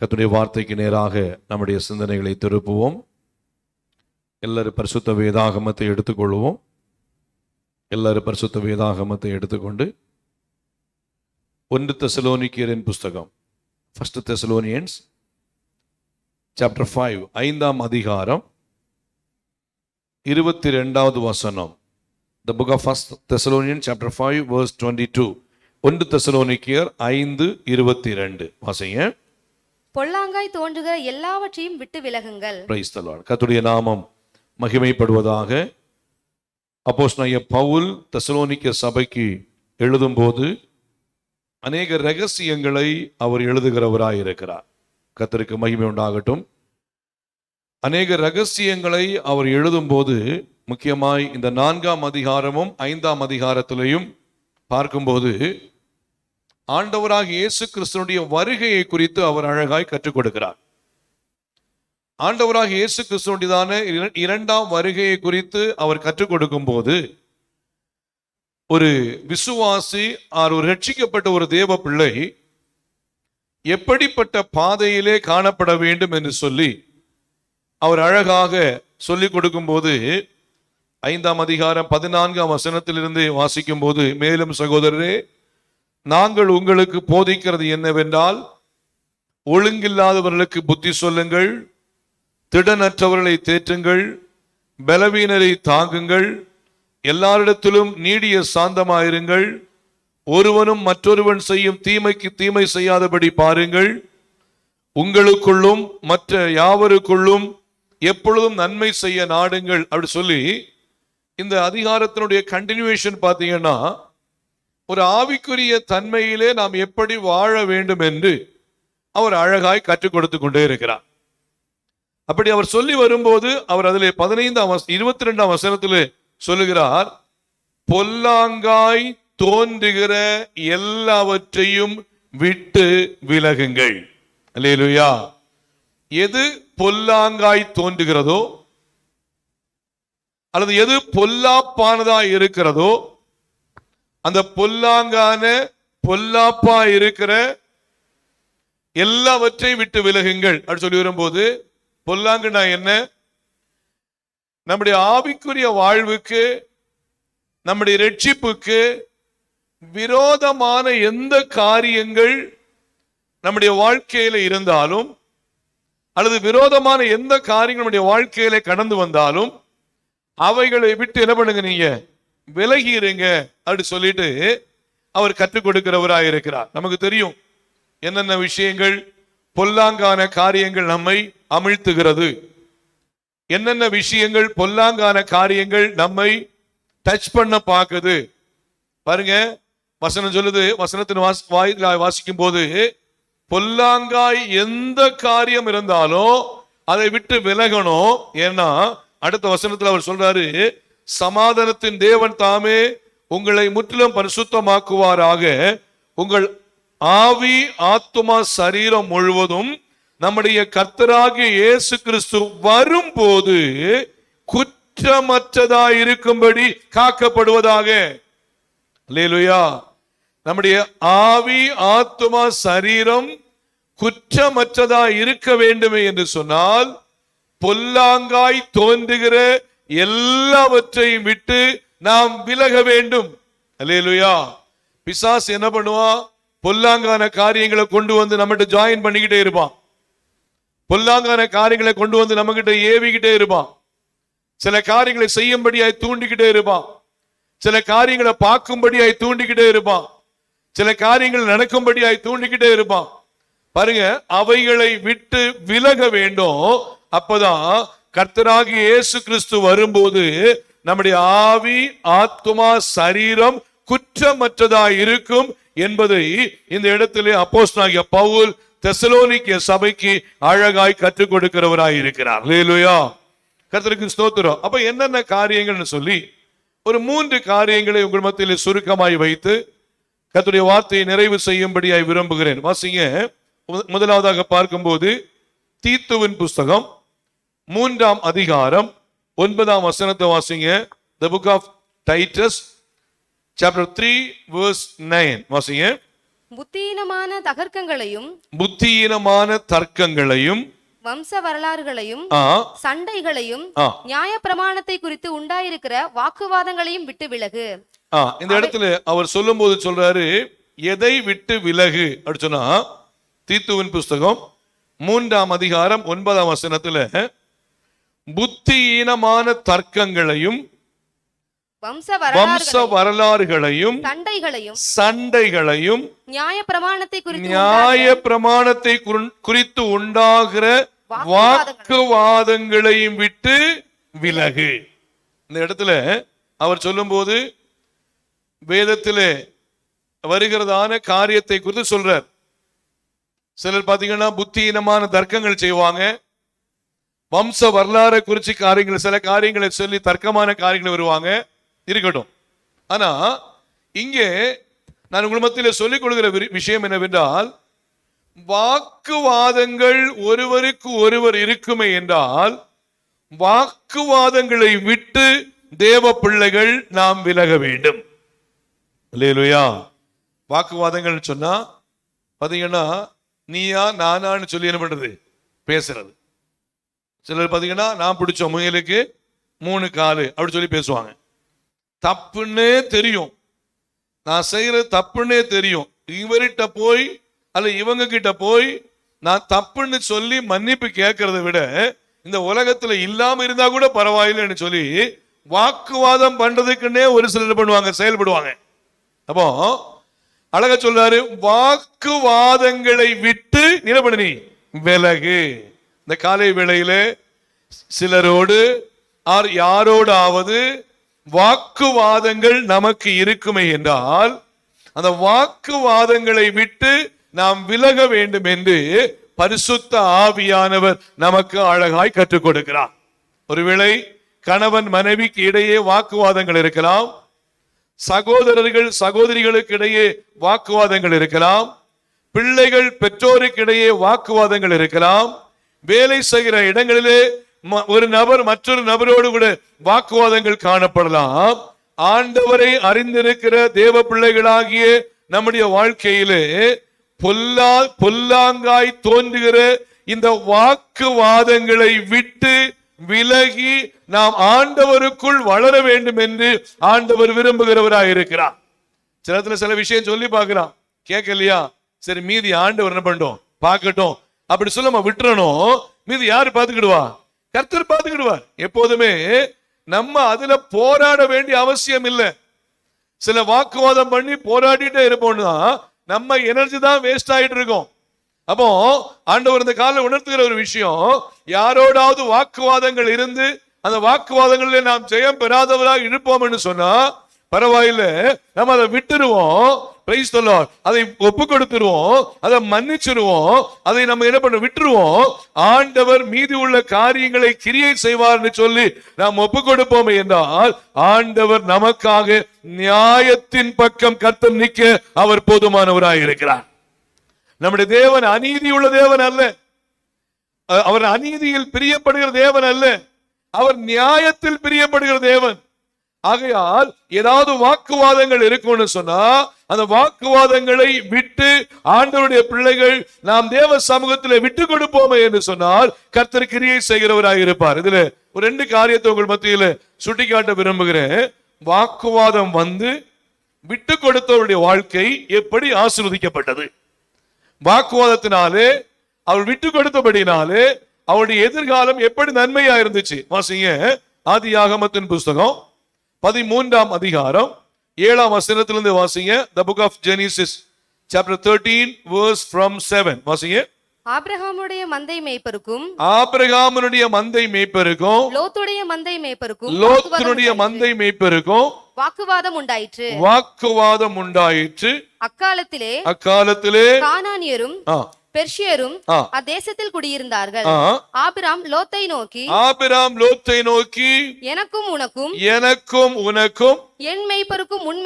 கர்த்தருடைய வார்த்தைக்கு நேராக நம்முடைய சிந்தனைகளை திருப்புவோம். எல்லாரும் பரிசுத்த வேதாகமத்தை எடுத்துக்கொள்வோம். எல்லாரும் பரிசுத்த வேதாகமத்தை எடுத்துக்கொண்டு 1 தெசலோனிக்கேயரின் புஸ்தகம், 1 Thessalonians chapter 5, 5ஆம் அதிகாரம் 22வது வசனம். The book of 1 Thessalonians chapter 5 verse 22. 1 தெசலோனிக்கேயர் 5:22 வாசிங்க. பொல்லாங்காய் தோன்றுகிற எல்லாவற்றையும் விட்டு விலகுங்கள். Praise the Lord. கர்த்தருடைய நாமம் மகிமைப்படுவதாக. அப்போஸ்தலனாகிய பவுல் தெசலோனிக்க சபைக்கு எழுதும்போது அநேக ரகசியங்களை அவர் எழுதுகிறவராய் இருக்கிறார். கர்த்தருக்கு மகிமை உண்டாகட்டும். அநேக ரகசியங்களை அவர் எழுதும்போது முக்கியமாய் இந்த 4ஆம் அதிகாரமும் 5ஆம் அதிகாரத்திலையும் பார்க்கும்போது ஆண்டவராக இயேசு கிறிஸ்துவினுடைய வருகையை குறித்து அவர் அழகாய் கற்றுக் கொடுக்கிறார். ஆண்டவராக இயேசு கிறிஸ்துவினுடையதான 2ஆம் வருகையை குறித்து அவர் கற்றுக் கொடுக்கும் போது ஒரு விசுவாசி ஒரு ரட்சிக்கப்பட்ட ஒரு தேவ பிள்ளை எப்படிப்பட்ட பாதையிலே காணப்பட வேண்டும் என்று சொல்லி அவர் அழகாக சொல்லிக் கொடுக்கும் போது 5ஆம் அதிகாரம் 14ஆம் வசனத்திலிருந்து வாசிக்கும் போது, மேலும் சகோதரரே, நாங்கள் உங்களுக்கு போதிக்கிறது என்னவென்றால், ஒழுங்கில்லாதவர்களுக்கு புத்தி சொல்லுங்கள், திடனற்றவர்களை தேற்றுங்கள், பலவீனரை தாங்குங்கள், எல்லாரிடத்திலும் நீடிய சாந்தமாயிருங்கள், ஒருவனும் மற்றொருவன் செய்யும் தீமைக்கு தீமை செய்யாதபடி பாருங்கள், உங்களுக்குள்ளும் மற்ற யாவருக்குள்ளும் எப்பொழுதும் நன்மை செய்ய நாடுங்கள். அப்படி சொல்லி இந்த அதிகாரத்தினுடைய கண்டினியூவேஷன் பார்த்தீங்கன்னா, ஒரு ஆவிக்குரிய தன்மையிலே நாம் எப்படி வாழ வேண்டும் என்று அவர் அழகாய் கற்றுக் கொடுத்து கொண்டே இருக்கிறார். அப்படி அவர் சொல்லி வரும்போது அவர் அதிலே 22ஆம் வசனத்திலே சொல்லுகிறார், பொல்லாங்காய் தோன்றுகிற எல்லாவற்றையும் விட்டு விலகுங்கள். அல்லேலூயா. எது பொல்லாங்காய் தோன்றுகிறதோ அல்லது எது பொல்லாப்பானதாய் இருக்கிறதோ, அந்த பொல்லாங்கான பொல்லாப்பா இருக்கிற எல்லாவற்றையும் விட்டு விலகுங்கள் அப்படி சொல்லி வரும்போது, பொல்லாங்குனா என்ன? நம்முடைய ஆவிக்குரிய வாழ்வுக்கு, நம்முடைய ரட்சிப்புக்கு விரோதமான எந்த காரியங்கள் நம்முடைய வாழ்க்கையில இருந்தாலும் அல்லது விரோதமான எந்த காரியங்கள் நம்முடைய வாழ்க்கையில கடந்து வந்தாலும் அவைகளை விட்டு என்ன பண்ணுங்க, நீங்க விலகி இருங்க அப்படி சொல்லிட்டு அவர் கற்றுக் கொடுக்கிறவராய் இருக்கிறார். நமக்கு தெரியும் என்னென்ன விஷயங்கள் பொல்லாங்கான காரியங்கள் நம்மை அமிழ்த்துகிறது, என்னென்ன விஷயங்கள் பொல்லாங்கான காரியங்கள் நம்மை டச் பண்ண பார்க்குது. பாருங்க, வசனம் சொல்லுது, வசனத்தின் வாசிக்கும் போது, பொல்லாங்காய் எந்த காரியம் இருந்தாலும் அதை விட்டு விலகணும். ஏன்னா அடுத்த வசனத்தில் அவர் சொல்றாரு, சமாதானத்தின் தேவன் தாமே உங்களை முற்றிலும் பரிசுத்தமாக்குவாராக, உங்கள் ஆவி ஆத்துமா சரீரம் முழுவதும் நம்முடைய கர்த்தராகிய இயேசு கிறிஸ்து வரும்போது குற்றமற்றதாய் இருக்கும்படி காக்கப்படுவதாக. அல்லேலூயா. நம்முடைய ஆவி ஆத்துமா சரீரம் குற்றமற்றதாய் இருக்க வேண்டுமே என்று சொன்னால், பொல்லாங்காய் தோன்றுகிற எல்லாவற்றையும் விட்டு நாம் விலக வேண்டும். அல்லேலூயா. பிசாசு என்ன பண்ணுவான்? பொல்லாங்கான காரியங்களை கொண்டு வந்து நம்மகிட்ட ஜாயின் பண்ணிக்கிட்டே இருப்பான். பொல்லாங்கான காரியங்களை கொண்டு வந்து நம்ம கிட்ட ஏவிக்கிட்டே இருப்பான். சில காரியங்களை செய்யும்படியாய் தூண்டிக்கிட்டே இருப்பான். சில காரியங்களை பார்க்கும்படியாய் தூண்டிக்கிட்டே இருப்பான். சில காரியங்கள் நடக்கும்படியாய் தூண்டிக்கிட்டே இருப்பான். பாருங்க, அவைகளை விட்டு விலக வேண்டும். அப்பதான் கர்த்தராகிய இயேசு கிறிஸ்து வரும்போது நம்முடைய ஆவி ஆத்துமா சரீரம் குற்றமற்றதாய் இருக்கும் என்பதை இந்த இடத்திலே அப்போஸ்தலனாகிய பவுல் தெசலோனிக்க சபைக்கு அழகாய் கற்றுக் கொடுக்கிறவராய் இருக்கிறார். அல்லேலூயா. கர்த்தருக்கு ஸ்தோத்திரம். அப்ப என்னென்ன காரியங்கள்னு சொல்லி ஒரு 3 காரியங்களை உங்கள் மத்தியிலே சுருக்கமாய் வைத்து கர்த்தருடைய வார்த்தையை நிறைவு செய்யும்படியாய் விரும்புகிறேன். வாசிங்க. முதலாவதாக பார்க்கும்போது தீத்துவின் புஸ்தகம் 3ஆம் அதிகாரம் 9ஆம் வசனத்தை வாசிங்க. The book of Titus chapter 3 verse 9 வாசிங்க. புத்தியீனமான தகர்க்கங்களையும் புத்தியீனமான தர்க்கங்களையும் வம்ச வரலாறுகளையும் ஆ, சண்டைகளையும் ஆ, நியாய பிரமாணத்தை குறித்து உண்டாயிருக்கிற வாக்குவாதங்களையும் விட்டு விலகு. இந்த இடத்துல அவர் சொல்லும் போது சொல்றாரு, எதை விட்டு விலகு அப்படி சொன்னா, தீத்துவின் புஸ்தகம் 3ஆம் அதிகாரம் 9ஆம் வசனத்துல புத்தியீனமான தர்க்கங்களையும் வம்ச வம்ச வரலாறுகளையும் சண்டைகளையும் நியாய பிரமாணத்தை குறித்து உண்டாகிற வாக்குவாதங்களையும் விட்டு விலகு. இந்த இடத்துல அவர் சொல்லும்போது வேதத்திலே வருகிறதான காரியத்தை குறித்து சொல்றார். சிலர் பாத்தீங்கன்னா புத்தியீனமான தர்க்கங்கள் செய்வாங்க, வம்ச வரலாறு குறிச்சு காரியங்கள், சில காரியங்களை சொல்லி தர்க்கமான காரியங்கள் வருவாங்க, இருக்கட்டும். ஆனா இங்கே நான் உங்கள் மத்தியில சொல்லிக் கொடுக்கிற விஷயம் என்னவென்றால், வாக்குவாதங்கள் ஒருவருக்கு ஒருவர் இருக்குமே என்றால் வாக்குவாதங்களை விட்டு தேவ பிள்ளைகள் நாம் விலக வேண்டும். அல்லேலூயா. வாக்குவாதங்கள் சொன்னா பாத்தீங்கன்னா நீயா நானான்னு சொல்லி என்ன பண்றது, பேசுறது. சிலர் பாத்தீங்கன்னா நான் பிடிச்ச முயலுக்கு 3 காலு அப்படி சொல்லி பேசுவாங்க. தப்புன்னே தெரியும், நான் செய்யறது தப்புன்னே தெரியும், இவர்கிட்ட போய் அல்ல இவங்க கிட்ட போய் நான் தப்புன்னு சொல்லி மன்னிப்பு கேட்கறத விட இந்த உலகத்துல இல்லாம இருந்தா கூட பரவாயில்லைன்னு சொல்லி வாக்குவாதம் பண்றதுக்குன்னே ஒரு சிலர் பண்ணுவாங்க, செயல்படுவாங்க. அப்போ அழகா சொல்றாரு, வாக்குவாதங்களை விட்டு நிலப்படி விலகு. இந்த காலை வேளையில சிலரோடு யாரோடாவது வாக்குவாதங்கள் நமக்கு இருக்குமே என்றால் அந்த வாக்குவாதங்களை விட்டு நாம் விலக வேண்டும் என்று பரிசுத்த ஆவியானவர் நமக்கு அழகாய் கற்றுக் கொடுக்கிறார். ஒருவேளை கணவன் மனைவிக்கு இடையே வாக்குவாதங்கள் இருக்கலாம், சகோதரர்கள் சகோதரிகளுக்கு இடையே வாக்குவாதங்கள் இருக்கலாம், பிள்ளைகள் பெற்றோருக்கு இடையே வாக்குவாதங்கள் இருக்கலாம், வேலை செய்கிற இடங்களிலே ஒரு நபர் மற்றொரு நபரோடு கூட வாக்குவாதங்கள் காணப்படலாம். ஆண்டவரை அறிந்திருக்கிற தேவ பிள்ளைகளாகிய நம்முடைய வாழ்க்கையிலே பொல்லாங்காய் தோன்றுகிற இந்த வாக்குவாதங்களை விட்டு விலகி நாம் ஆண்டவருக்குள் வளர வேண்டும் என்று ஆண்டவர் விரும்புகிறவராக இருக்கிறார். சில விஷயம் சொல்லி பார்க்கலாம், கேட்கலையா, சரி மீதி ஆண்டவர் என்ன பண்ணட்டும் பார்க்கட்டும் அப்படி சொல்ல விட்டுறணும். மீதி யாரு பார்த்துக்கிடுவா? கர்த்தர் பார்த்துக்கிடுவார். எப்போதுமே நம்ம அதுல போராட வேண்டிய அவசியம் இல்லை. சில வாக்குவாதம் பண்ணி போராடிட்டே இருப்போம்னா நம்ம எனர்ஜி தான் வேஸ்ட் ஆயிட்டு இருக்கோம். அப்போ ஆண்டவர் இந்த காலம் உணர்த்துகிற ஒரு விஷயம், யாரோடாவது வாக்குவாதங்கள் இருந்து அந்த வாக்குவாதங்களில் நாம் ஜெயம் பெறாதவராக இருப்போம் என்று சொன்னா பரவாயில்ல, நம்ம அதை விட்டுருவோம், பிரைஸ் தி லார்ட், அதை ஒப்பு கொடுத்துருவோம், அதை மன்னிச்சிருவோம், அதை நம்ம என்ன பண்ண விட்டுருவோம். ஆண்டவர் மீதி உள்ள காரியங்களை கிரியை செய்வார்னு சொல்லி நாம் ஒப்பு கொடுப்போம் என்றால் ஆண்டவர் நமக்காக நியாயத்தின் பக்கம் கர்த்தர் நிற்க அவர் போதுமானவராக இருக்கிறார். நம்முடைய தேவன் அநீதி உள்ள தேவன் அல்ல, அவர் அநீதியில் பிரியப்படுகிற தேவன் அல்ல, அவர் நியாயத்தில் பிரியப்படுகிற தேவன். ஆகையால் ஏதாவது வாக்குவாதங்கள் இருக்கும்னு சொன்னா அந்த வாக்குவாதங்களை விட்டு ஆண்டவருடைய பிள்ளைகள் நாம் தேவ சமூகத்தில் விட்டு கொடுப்போமே என்று சொன்னால் கர்த்தர் கிரியை செய்கிறவராக இருப்பார். இதுல ஒரு 2 காரியத்தை உங்கள் மத்தியில சுட்டிக்காட்ட விரும்புகிறேன். வாக்குவாதம் வந்து விட்டு கொடுத்தவருடைய வாழ்க்கை எப்படி ஆசீர்வதிக்கப்பட்டது, வாக்குவாதத்தினாலே அவர் விட்டு கொடுத்தபடினாலே அவருடைய எதிர்காலம் எப்படி நன்மையா இருந்துச்சு. வாசிங்க ஆதியாகமத்தின் புஸ்தகம் 13ஆம் அதிகாரம் 7ஆம் வசனத்திலிருந்து வாசிங்க. The book of Genesis chapter 13 verse from 7 வாசிங்க. ஆபிரகாமுடைய மந்தை மேய்ப்பருக்கும் லோத்துடைய மந்தை மேய்ப்பருக்கும் வாக்குவாதம் உண்டாயிற்று. அக்காலத்திலே கானானியரும் பெர்ஷியரும் அத்தேசத்தில் குடியிருந்தார்கள். ஆபிராம் லோத்தை நோக்கி எனக்கும் உனக்கும் என் மேய்ப்பருக்கும் உன்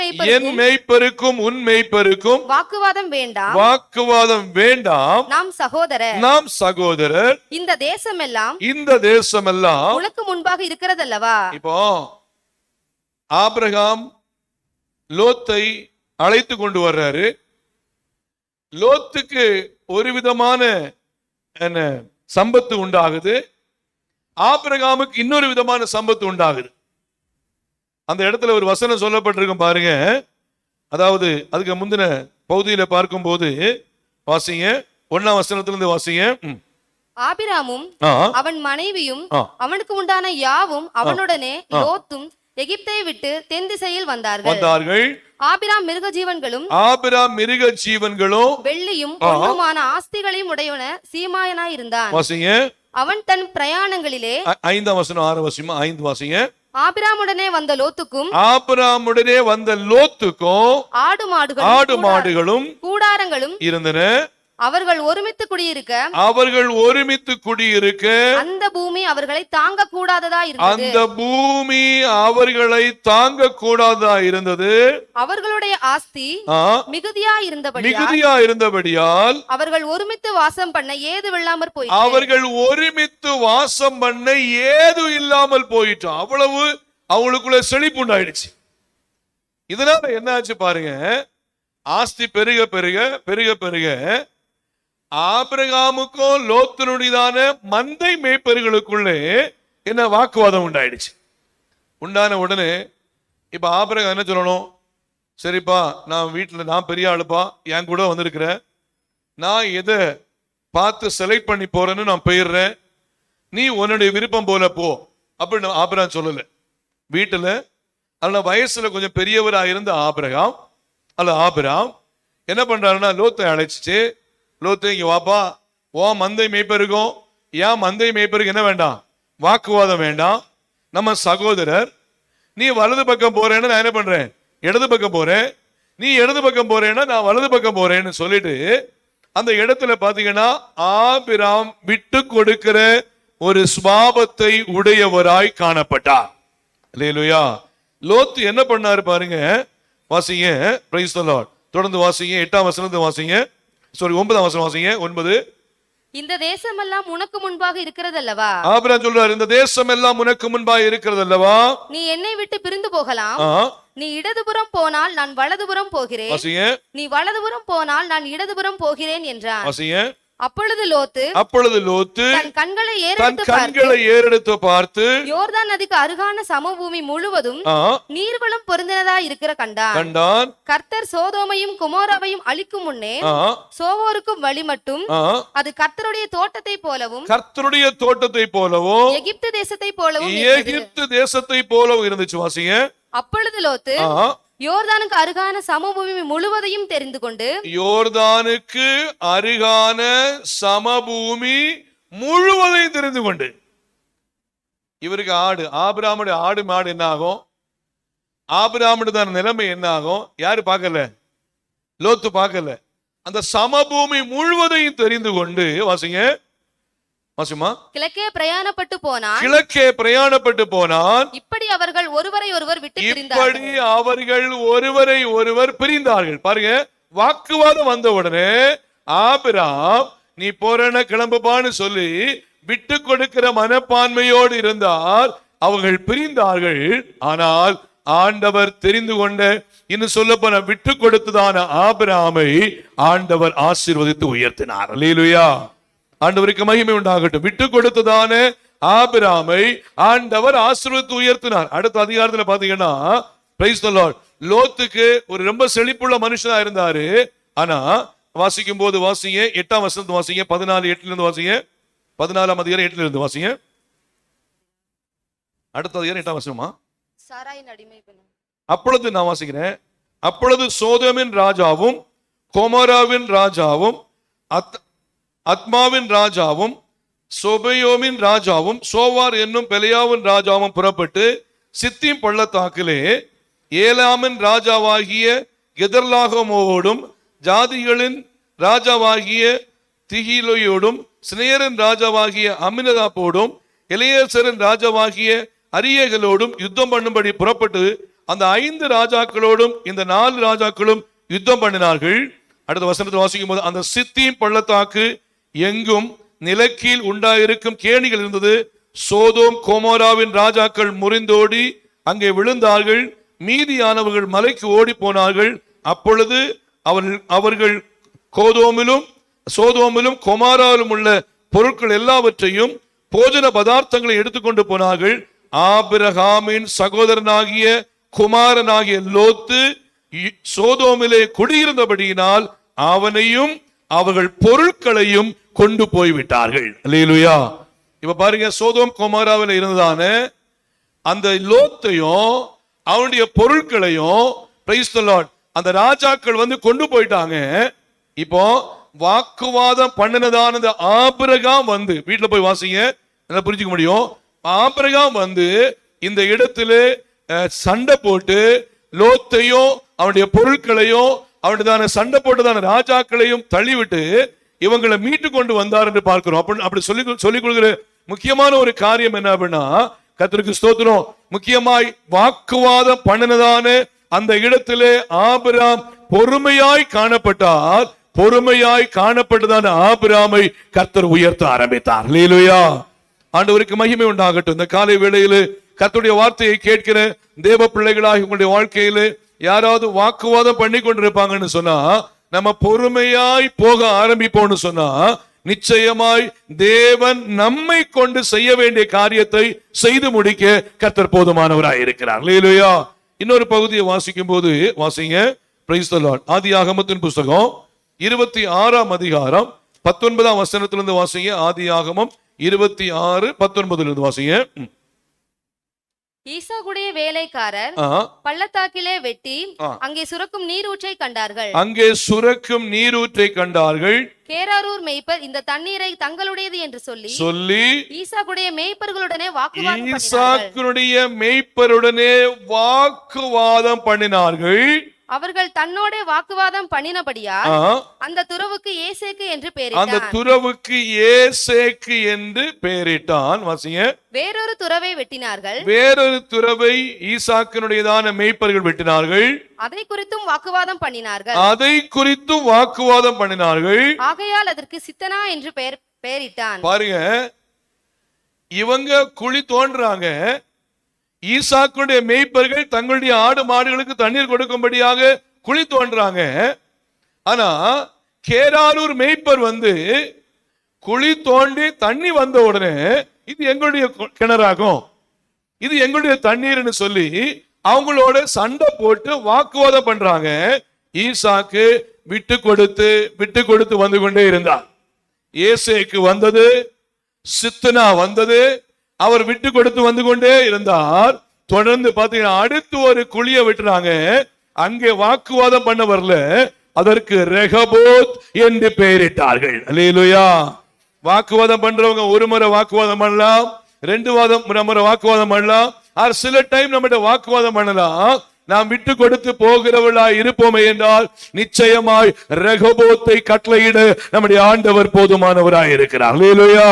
மேய்ப்பருக்கும் வாக்குவாதம் வேண்டாம், நாம் சகோதரர், இந்த தேசமெல்லாம் உனக்கு முன்பாக இருக்கிறதல்லவா. இப்போ ஆபிரகாம் லோத்தை அழைத்து கொண்டு வர்றாரு. லோத்துக்கு ஒரு விதமான என்ன சம்பத்து உண்டாகுது, ஆபிரகாமுக்கு இன்னொரு விதமான சம்பத்து உண்டாகுது. அந்த இடத்துல ஒரு வசனம் சொல்லப்பட்டிருக்கும் பாருங்க. அதாவது அதுக்கு முந்தின பகுதியில பார்க்கும்போது வாசிங்க, 1ஆம் வசனத்திலிருந்து வாசிங்க. ஆபிராமும் அவன் மனைவியும் அவனுக்கு உண்டான யாவும் அவனுடனே லோத்தும் எகிப்தை விட்டு தென் திசையில் வந்தார்கள். ஆபிராம் மிருக ஜீவன்களும் வெள்ளியும் பொன்னுமான ஆஸ்திகளையும் உடையவன சீமாயனாய் இருந்தான். வாசிங்க. அவன் தன் பிரயாணங்களிலே 5ஆம் வசனம் 6 வசனம் 5 வாசிங்க. ஆபிராமுடனே வந்த லோத்துக்கும் ஆடு மாடுகளும் கூடாரங்களும் இருந்தன. அவர்கள் ஒருமித்து குடியிருக்க அந்த பூமி அவர்களை தாங்க கூடாததா இருந்தது. அவர்களுடைய ஆஸ்தி மிகுதியா இருந்தபடியால் அவர்கள் ஒருமித்து வாசம் பண்ண ஏது இல்லாமல் போயிற்று. அவ்வளவு அவங்களுக்குள்ள செழிப்பு உண்டாயிடுச்சு. இதனால என்ன ஆச்சு பாருங்க, ஆஸ்தி பெருக பெருக பெருக பெருக ஆபிரகாமுக்கும் லோத்தினுடையதான மந்தை மேய்ப்பர்களுக்குள்ளே என்ன வாக்குவாதம் உண்டாயிடுச்சு. உண்டான உடனே இப்ப ஆபிரகாம் என்ன சொல்லணும், சரிப்பா நான் வீட்டுல நான் பெரிய ஆளுப்பா, என் கூட வந்திருக்கிற, நான் எதை பார்த்து செலக்ட் பண்ணி போறேன்னு நான் போயிடுறேன், நீ உன்னுடைய விருப்பம் போல போ அப்படின்னு ஆபிரகாம் சொல்லல. வீட்டுல அல்ல வயசுல கொஞ்சம் பெரியவரா இருந்த ஆபிரகாம் என்ன பண்றாருன்னா லோத்தை அழைச்சிச்சு, லோத்து இங்க வாப்பா, ஓ மந்தை மேய்ப்பருக்கும் ஏன் மந்தை மேய்ப்பருக்கு என்ன வேண்டாம், வாக்குவாதம் வேண்டாம், நம்ம சகோதரர், நீ வலது பக்கம் போறேன்னு நான் என்ன பண்றேன் இடது பக்கம் போறேன், நீ இடது பக்கம் போறேன்னா நான் வலது பக்கம் போறேன்னு சொல்லிட்டு அந்த இடத்துல பாத்தீங்கன்னா ஆபிராம் விட்டு கொடுக்கிற ஒரு சுபாவத்தை உடையவராய் காணப்பட்டார். அல்லேலூயா. லோத்து என்ன பண்ணாரு பாருங்க, வாசிங்க. Praise the Lord. தொடர்ந்து வாசிங்க. 8ஆம் வசனத்தை வாசிங்க. 9ஆம் வசனம் வாசிங்க. 9. இந்த தேசம் எல்லாம் உனக்கு முன்பாக இருக்கிறதல்லவா. ஆபிரகாம் சொல்றாரு, இந்த தேசம் எல்லாம் உனக்கு முன்பாக இருக்கிறதல்லவா. நீ என்னை விட்டு பிரிந்து போகலாம். நீ இடதுபுறம் போனால் நான் வலதுபுறம் போகிறேன், நீ வலதுபுறம் போனால் நான் இடதுபுறம் போகிறேன் என்றான். அப்பொழுது லோத்து தன் கண்களை ஏறெடுத்து பார்த்து யோர்தான் நதிக்கு அருகான சமபூமி முழுவதும் நீர்வளம் பொருந்தினதா இருக்கிற கண்டான். கர்த்தர் சோதோமையும் குமோராவையும் அழிக்கும் முன்னே சோவோருக்கும் வழி மட்டும் அது கர்த்தருடைய தோட்டத்தை போலவும் எகிப்து தேசத்தை போலவும் இருந்துச்சு. வாசிங்க. அப்பொழுது லோத்து யோர்தானுக்கு அருகான சமபூமி முழுவதையும் தெரிந்து கொண்டு இவருக்கு ஆபிரகாமுடைய ஆடு மாடு என்ன ஆகும், ஆபிரகாமுடைய நிலைமை என்ன ஆகும், யாரு பார்க்கல, லோத்து பார்க்கல. அந்த சமபூமி முழுவதையும் தெரிந்து கொண்டு வாசிங்க. கிழக்கே பிரயாணப்பட்டு போனான். இப்படி அவர்கள் ஒருவரை ஒருவர் பிரிந்தார்கள். பாருங்க, வாக்குவாதம் வந்த உடனே ஆபிரகாம் நீ போறன கிளம்புப்பான்னு சொல்லி விட்டு கொடுக்கிற மனப்பான்மையோடு இருந்தால் அவர்கள் பிரிந்தார்கள். ஆனால் ஆண்டவர் தெரிந்து கொண்ட, இன்னும் சொல்ல போன விட்டு கொடுத்ததான ஆபிரகாமை ஆண்டவர் ஆசீர்வதித்து உயர்த்தினார். அல்லேலூயா. ஆண்டவருக்கு மகிமை உண்டாகட்டும். விட்டு கொடுத்ததான ஆபிரகாமை ஆண்டவர் ஆசீர்வதித்து உயர்த்தினார். அடுத்த அதிகாரத்துல பாத்தீங்கன்னா பிரைஸ் தி லார்ட், லோத்துக்கு ஒரு ரொம்ப செழிப்புள்ள மனுஷனா இருந்தாரு. ஆனா வாசிக்கும் போது வாசிங்க. 8ஆம் வசனத்தை வாசிங்க. 14:8 வாசிங்க. 14ஆம் அதிகாரம் 8 வாசிங்க. அடுத்த அதிகாரம் 8ஆம் வசனமா. அப்பொழுது நான் வாசிக்கிறேன். அப்பொழுது சோதோமின் ராஜாவும் கொமோராவின் ராஜாவும் அத்மாவின் ராஜாவும் சொபயோமின் ராஜாவும் சோவார் என்னும் பெலியாவின் ராஜாவும் புறப்பட்டு சித்தீம் பள்ளத்தாக்கிலே ஏலாமின் ராஜாவாகிய கெதர்லாகோமோடும் ஜாதிகளின் ராஜாவாகிய திகிலோயோடும் சினேரின் ராஜாவாகிய அமினதாப்போடும் எலியேசரின் ராஜாவாகிய அரியகளோடும் யுத்தம் பண்ணும்படி புறப்பட்டு அந்த 5 ராஜாக்களோடும் இந்த 4 ராஜாக்களும் யுத்தம் பண்ணினார்கள். அடுத்த வசனத்தை வாசிக்கும் போது அந்த சித்தீம் பள்ளத்தாக்கு எங்கும் நிலக்கீழ் உண்டாயிருக்கும் கேணிகள் இருந்தது. சோதோம் கொமோராவின் ராஜாக்கள் முறிந்தோடி அங்கே விழுந்தார்கள். மீதியானவர்கள் மலைக்கு ஓடி போனார்கள். அப்பொழுது அவர்கள் சோதோமிலும் கொமாராவிலும் உள்ள பொருட்கள் எல்லாவற்றையும் போஜன பதார்த்தங்களை எடுத்துக்கொண்டு போனார்கள். ஆபிரகாமின் சகோதரனாகிய குமாரனாகிய லோத்து சோதோமிலே குடியிருந்தபடியினால் அவனையும் அவர்கள் பொருட்களையும் கொண்டு போய்விட்டார்கள். அல்லேலூயா. இப்ப பாருங்க, சோதோம் கொமாராவில் இருந்ததான அந்த லோத்தையும் அவனுடைய பொருட்களையும் பிரைஸ் தி லார்ட் அந்த ராஜாக்கள் வந்து கொண்டு போயிட்டாங்க. இப்போ வாக்குவாதம் பண்ணினதான ஆபிரகாம் வந்து, வீட்டுல போய் வாசிங்க, புரிஞ்சுக்க முடியும். ஆபிரகாம் வந்து இந்த இடத்துல சண்டை போட்டு லோத்தையும் அவனுடைய பொருட்களையும் அவனுடைய சண்டை போட்டதான ராஜாக்களையும் தள்ளிவிட்டு இவங்களை மீட்டு கொண்டு வந்தார் என்று பார்க்கிறோம். அப்படி சொல்லிக் கொடுக்கிற முக்கியமான ஒரு காரியம் என்ன அப்படின்னா, கர்த்தருக்கு ஸ்தோத்திரம், முக்கியமாய் வாக்குவாதம் பண்ணினதான அந்த இடத்திலே ஆபிரகாம் பொறுமையாய் காணப்பட்டார். பொறுமையாய் காணப்பட்டதான ஆபிரகாமை கர்த்தர் உயர்த்த ஆரம்பித்தார். அல்லேலூயா. ஆண்டவருக்கு மகிமை உண்டாகட்டும். இந்த காலை வேளையிலே கர்த்தருடைய வார்த்தையை கேட்கிற தேவ பிள்ளைகளாக உங்களுடைய வாழ்க்கையிலே யாராவது வாக்குவாதம் பண்ணி கொண்டிருப்பாங்கன்னு சொன்னா, நம்ம பொறுமையாய் போக ஆரம்பிப்போம்னு சொன்னா, நிச்சயமாய் தேவன் நம்மை கொண்டு செய்ய வேண்டிய காரியத்தை செய்து முடிக்க கர்த்தர் போதுமானவராய் இருக்கிறார். அல்லேலூயா. இன்னொரு பகுதியை வாசிக்கும் போது வாசிங்க, பிரைஸ் தி லார்ட். ஆதியாகமத்தின் புஸ்தகம் 26ஆம் அதிகாரம் 19ஆம் வசனத்திலிருந்து வாசிங்க. ஆதியாகமம் 26:19 வாசிங்க. ஈசாக்குடைய வேலைக்காரர் பள்ளத்தாக்கிலே வெட்டி அங்கே சுரக்கும் நீரூற்றை கண்டார்கள். கேராரூர் மேய்ப்பர் இந்த தண்ணீரை தங்களுடையது என்று சொல்லி ஈசாக்குடைய மேய்ப்பருடனே வாக்குவாதம் பண்ணினார்கள். அவர்கள் தன்னோட வாக்குவாதம் பண்ணினபடியால் அந்த துறவுக்கு ஏசேக்கு என்று பெயரிட்டான். வேறொரு துறவை வெட்டினார்கள். வேறொரு துறவை ஈசாக்கினுடையதான மேய்ப்பர்கள் வெட்டினார்கள். அதை குறித்தும் வாக்குவாதம் பண்ணினார்கள். ஆகையால் அதற்கு சித்தனா என்று பெயரிட்டான். பாருங்க, இவங்க குழி தோன்றாங்க. ஈசாக்குடைய மேய்ப்பர்கள் தங்களுடைய ஆடு மாடுகளுக்கு தண்ணீர் கொடுக்கும்படியாக குழி தோன்றாங்க. ஆனா கேராரூர் மேய்ப்பர் வந்து குழி தோண்டி தண்ணி வந்த உடனே இது எங்களுடைய கிணறாகும், இது எங்களுடைய தண்ணீர்னு சொல்லி அவங்களோட சண்டை போட்டு வாக்குவாதம் பண்றாங்க. ஈசாக்கு விட்டு கொடுத்து வந்து கொண்டே இருந்தார். ஏசேக்கு வந்தது, சித்தனா வந்தது, அவர் விட்டு கொடுத்து வந்து கொண்டே இருந்தார். தொடர்ந்து பாத்தீங்கன்னா அடுத்து ஒரு குழிய விட்டுறாங்க. அங்கே வாக்குவாதம் பண்ண வரல, அதற்கு ரெகபோத் என்று பெயரிட்டார்கள். அல்லேலூயா. வாக்குவாதம் பண்றவங்க ஒரு முறை வாக்குவாதம் பண்ணலாம், 2 முறை வாக்குவாதம் பண்ணலாம், சில டைம் நம்ம வாக்குவாதம் பண்ணலாம். நாம் விட்டு கொடுத்து போகிறவர்களா இருப்போமே என்றால் நிச்சயமாய் ரெகபோத்தை கட்டளையிட நம்முடைய ஆண்டவர் போதுமானவராய் இருக்கிறார். அல்லேலூயா.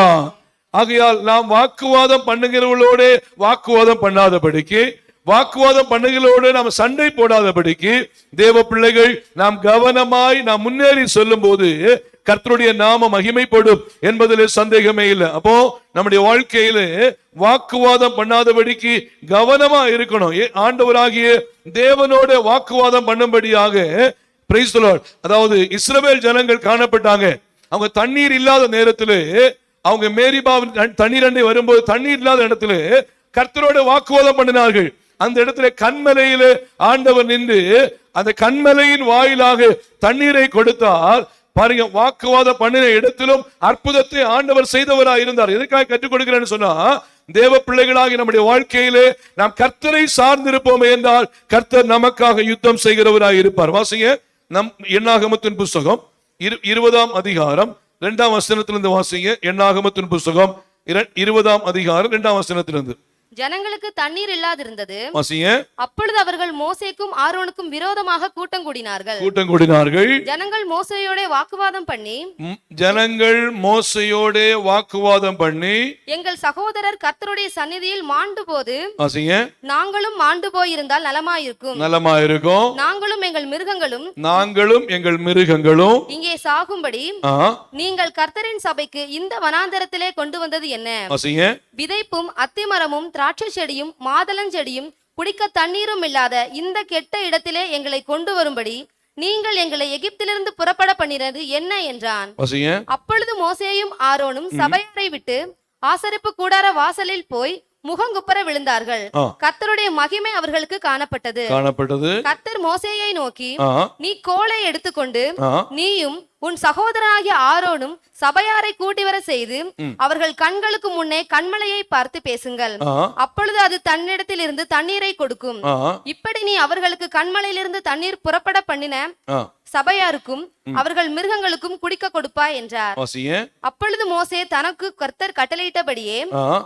ஆகையால் நாம் வாக்குவாதம் பண்ணுகிறவர்களோடு வாக்குவாதம் பண்ணாதபடிக்கு, வாக்குவாதம் பண்ணுகிறவர்களோடு நாம் சண்டை போடாதபடிக்கு தேவ பிள்ளைகள் நாம் கவனமாய் நாம் முன்னேறி சொல்லும் போது கர்த்தருடைய நாம மகிமைப்படும் என்பதிலே சந்தேகமே இல்லை. அப்போ நம்முடைய வாழ்க்கையில வாக்குவாதம் பண்ணாதபடிக்கு கவனமா இருக்கணும். ஆண்டவராகிய தேவனோட வாக்குவாதம் பண்ணும்படியாக பிரைஸ் தி லார்ட். அதாவது இஸ்ரவேல் ஜனங்கள் காணப்பட்டாங்க. அவங்க தண்ணீர் இல்லாத நேரத்திலே, அவங்க மேரிபாவின் தண்ணீர் அண்டை வரும்போது தண்ணீர் இல்லாத இடத்துல கர்த்தரோட வாக்குவாதம் பண்ணினார்கள். அந்த இடத்துல கண்மலையில ஆண்டவர் நின்று அந்த கண்மலையின் வாயிலாக தண்ணீரை கொடுத்தால் பாருங்க, வாக்குவாதம் பண்ணின இடத்திலும் அற்புதத்தை ஆண்டவர் செய்தவராக இருந்தார். எதுக்காக கற்றுக் கொடுக்கிறேன்னு சொன்னா, தேவ பிள்ளைகளாகி நம்முடைய வாழ்க்கையிலே நாம் கர்த்தரை சார்ந்திருப்போம் என்றால் கர்த்தர் நமக்காக யுத்தம் செய்கிறவராக இருப்பார். வாசிங்க, நம் எண்ணாகமத்தின் புஸ்தகம் 20ஆம் அதிகாரம் 2ஆம் வசனத்திலிருந்து வாசிங்க. எண்ணாகமத்தின் புஸ்தகம் 20ஆம் அதிகாரம் 2ஆம் வசனத்திலிருந்து. ஜனங்களுக்கு தண்ணீர் இல்லாதிருந்தது. அப்பொழுது அவர்கள் மோசேக்கும் ஆரோனுக்கும் விரோதமாக கூட்டம் கூடினார்கள். ஜனங்கள் மோசேயோட வாக்குவாதம் பண்ணி எங்கள் சகோதரர் கர்த்தருடைய சந்நிதியில் மாண்டு போது நாங்களும் மாண்டு போயிருந்தால் நலமாயிருக்கும். நாங்களும் எங்கள் மிருகங்களும் இங்கே சாகும்படி நீங்கள் கர்த்தரின் சபைக்கு இந்த வனாந்தரத்திலே கொண்டு வந்தது என்ன? விதைப்பும் அத்திமரமும் திராட்சை செடியும் மாதளஞ்செடியும் குடிக்க தண்ணீரும் இல்லாத இந்த கெட்ட இடத்திலே எங்களை கொண்டு வரும்படி நீங்கள் எங்களை எகிப்திலிருந்து புறப்பட பண்ணினது என்ன என்றான். அப்பொழுது மோசேயும் ஆரோனும் சபையாரை விட்டு ஆசரிப்பு கூடார வாசலில் போய் முகங்குப்புற விழுந்தார்கள். கர்த்தருடைய மகிமை அவர்களுக்கு காணப்பட்டது. கர்த்தர் மோசேயை நோக்கி, நீ கோலை எடுத்துக்கொண்டு நீயும் உன் சகோதரனாகிய ஆரோனும் சபையாரை கூட்டி வர செய்து அவர்கள் கண்களுக்கு முன்னே கண்மலையை பார்த்து பேசுங்கள். அப்பொழுது அது தன்னிடத்தில் இருந்து தண்ணீரை கொடுக்கும். இப்படி நீ அவர்களுக்கு கண்மலையிலிருந்து தண்ணீர் புறப்பட பண்ணின சபையாருக்கும் அவர்கள் மிருகங்களுக்கும் குடிக்க கொடுப்பாய் என்றார். அப்பொழுது மோசே தனக்கு கர்த்தர் கட்டளையிட்டபடியே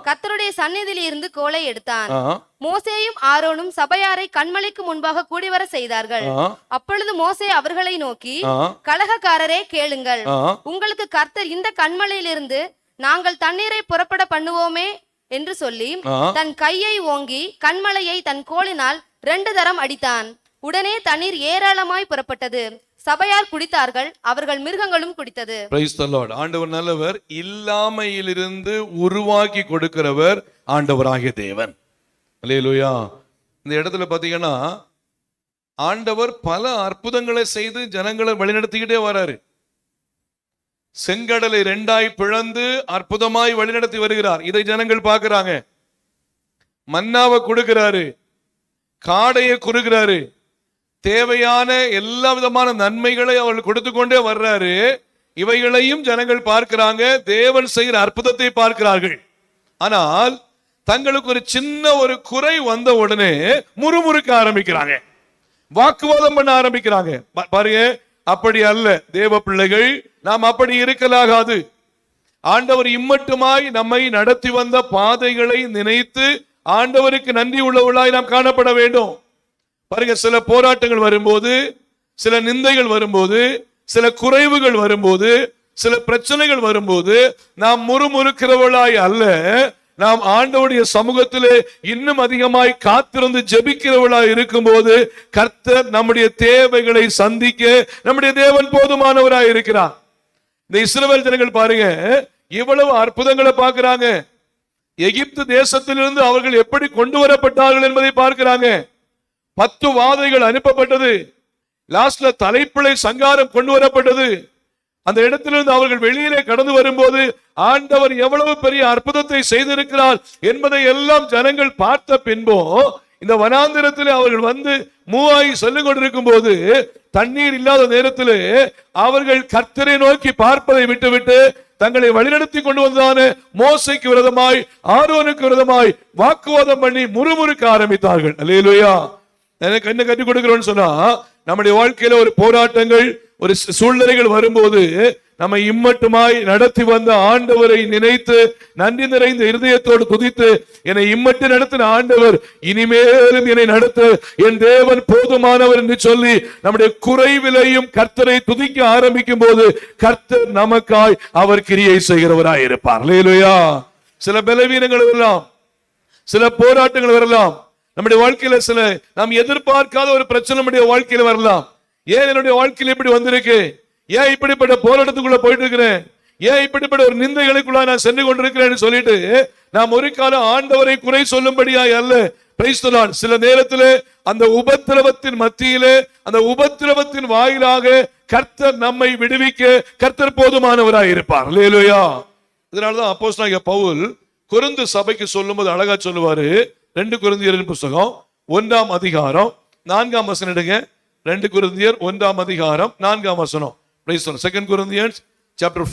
கர்த்தருடைய சந்நிதியில் இருந்து கோலை எடுத்தான். மோசேயும் ஆரோனும் சபையாரை கண்மலைக்கு முன்பாக கூடிவர செய்தார்கள். அப்பொழுது மோசே அவர்களை நோக்கி, கலகக்காரரே கேளுங்கள், உங்களுக்கு கர்த்தர் இந்த கண்மலையிலிருந்து நாங்கள் தண்ணீரை புறப்பட பண்ணுவோமே என்று சொல்லி தன் கையை ஓங்கி கண்மலையை தன் கோலினால் 2 தரம் அடித்தான். உடனே தண்ணீர் ஏராளமாய் புறப்பட்டது. சபையார் குடித்தார்கள், அவர்கள் மிருகங்களும் குடித்தது. ஆண்டவர் நல்லவர், இல்லாமையிலிருந்து உருவாக்கி கொடுக்கிறவர் ஆண்டவராகிய தேவன். அல்லேலூயா. இந்த இடத்துல பாத்தீங்கன்னா ஆண்டவர் பல அற்புதங்களை செய்து ஜனங்களை வழிநடத்திக்கிட்டே வராரு. செங்கடலை 2ஆய் பிளந்து அற்புதமாய் வழிநடத்தி வருகிறார். இதை ஜனங்கள் பார்க்கிறாங்க. மன்னாவை கொடுக்கிறாரு, காடையை குறுகிறாரு, தேவையான எல்லா விதமான நன்மைகளை அவர்கள் கொடுத்து கொண்டே வர்றாரு. இவைகளையும் ஜனங்கள் பார்க்கிறாங்க, தேவன் செய்கிற அற்புதத்தை பார்க்கிறார்கள். ஆனால் தங்களுக்கு ஒரு சின்ன ஒரு குறை வந்த உடனே முறுமுறுக்க ஆரம்பிக்கிறாங்க, வாக்குவாதம் பண்ண ஆரம்பிக்கிறாங்க. பாருங்க, அப்படி அல்ல தேவ பிள்ளைகள், நாம் அப்படி இருக்கலாகாது. ஆண்டவர் இம்மட்டுமாய் நம்மை நடத்தி வந்த பாதைகளை நினைத்து ஆண்டவருக்கு நன்றி உள்ளவர்களாய் நாம் காணப்பட வேண்டும். பாருங்க, சில போராட்டங்கள் வரும்போது, சில நிந்தைகள் வரும்போது, சில குறைவுகள் வரும்போது, சில பிரச்சனைகள் வரும்போது நாம் முறுமுறுக்கிறவர்களாய் அல்ல, நாம் ஆண்டவருடைய சமூகத்திலே இன்னும் அதிகமாய் காத்திருந்து ஜெபிக்கிறவர்களாய் இருக்கும்போது கர்த்தர் நம்முடைய தேவைகளை சந்திக்க நம்முடைய தேவன் போதுமானவராய் இருக்கிறார். இந்த இஸ்ரவேல் ஜனங்கள் பாருங்க, இவ்வளவு அற்புதங்களை பார்க்கிறாங்க. எகிப்து தேசத்திலிருந்து அவர்கள் எப்படி கொண்டு வரப்பட்டார்கள் என்பதை பார்க்கிறாங்க. 10 வாதைகள் அனுப்பப்பட்டது. லாஸ்ட்ல தலைப்பிழை சங்காரம் கொண்டு வரப்பட்டது. அந்த இடத்திலிருந்து அவர்கள் வெளியிலே கடந்து வரும்போது ஆண்டவர் எவ்வளவு பெரிய அற்புதத்தை செய்திருக்கிறார் என்பதை எல்லாம் ஜனங்கள் பார்த்த பின்போ இந்த வனாந்திரத்தில் அவர்கள் வந்து மூவாய் சொல்லிக் கொண்டிருக்கும் போது தண்ணீர் இல்லாத நேரத்தில் அவர்கள் கர்த்தரை நோக்கி பார்ப்பதை விட்டுவிட்டு தங்களை வழிநடத்தி கொண்டு வந்ததான மோசைக்கு விரோதமாய் ஆரோனுக்கு விரோதமாய் வாக்குவாதம் பண்ணி முறுமுறுக்க ஆரம்பித்தார்கள். அல்லேலூயா. எனக்கு என்ன கற்றுக் கொடுக்கிறோம்னு சொன்னா, நம்முடைய வாழ்க்கையில ஒரு போராட்டங்கள், ஒரு சூழ்நிலைகள் வரும்போது நம்ம இம்மட்டுமாய் நடத்தி வந்த ஆண்டவரை நினைத்து நன்றி நிறைந்த இருதயத்தோடு துதித்து, என்னை இம்மட்டு நடத்தின ஆண்டவர் இனிமேலும் என்னை நடத்த என் தேவன் போதுமானவர் என்று சொல்லி நம்முடைய குறைவிலையும் கர்த்தரை துதிக்க ஆரம்பிக்கும் போது கர்த்தர் நமக்காய் அவர் கிரியை செய்கிறவராய் இருப்பார். அல்லேலூயா. சில பலவீனங்கள் வரலாம், சில போராட்டங்கள் வரலாம், நம்முடைய வாழ்க்கையில சில நாம் எதிர்பார்க்காத ஒரு பிரச்சனை நம்முடைய வாழ்க்கையில வரலாம். ஏன் என்னுடைய வாழ்க்கையில் இப்படி வந்திருக்கு, ஏன் இப்படிப்பட்ட போராட்டத்துக்குள்ள போயிட்டு இருக்கிறேன், ஏன் இப்படிப்பட்ட ஒரு நிந்தைகளுக்குள்ள நான் சென்று கொண்டிருக்கிறேன்னு சொல்லிட்டு நாம் ஒரு காலம் ஆண்டவரை குறை சொல்லும்படியாய் அல்ல. Praise the Lord. சில நேரத்திலே அந்த உபத்திரவத்தின் மத்தியிலே, அந்த உபத்திரவத்தின் வாயிலாக கர்த்தர் நம்மை விடுவிக்க கர்த்தர் போதுமானவராய் இருப்பார். அல்லேலூயா. இதனாலதான் அப்போஸ்தலனாகிய பவுல் கொரிந்து சபைக்கு சொல்லும்போது அழகா சொல்லுவாரு. 2 கொரிந்தியரின் புத்தகம் 1ஆம் அதிகாரம் 4ஆம் வசனம் எடுங்க. 2 கொரிந்தியர் 1ஆம் அதிகாரம் 4ஆம் வசனம். Praise the Lord. 2 Corinthians chapter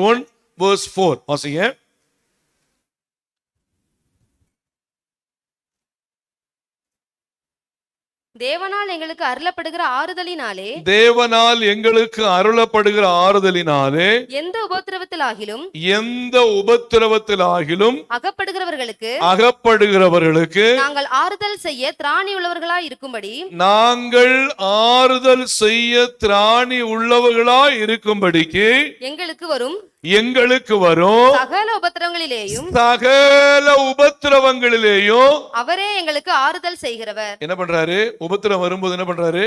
1 verse 4. வாசிங்க. தேவனால் எங்களுக்கு அருளப்படுகிற ஆறுதலினாலே, தேவனால் எங்களுக்கு அருளப்படுகிற ஆறுதலினாலே எந்த உபத்திரவத்திலாகிலும் அகப்படுகிறவர்களுக்கு நாங்கள் ஆறுதல் செய்ய திராணி உள்ளவர்களாய் இருக்கும்படி, நாங்கள் ஆறுதல் செய்ய திராணி உள்ளவர்களாய் இருக்கும்படிக்கு எங்களுக்கு வரும் சகல உபத்திரவங்களிலேயும் அவரே எங்களுக்கு ஆறுதல் செய்கிறவர். என்ன பண்றாரு? உபத்திரம் வரும்போது என்ன பண்றாரு?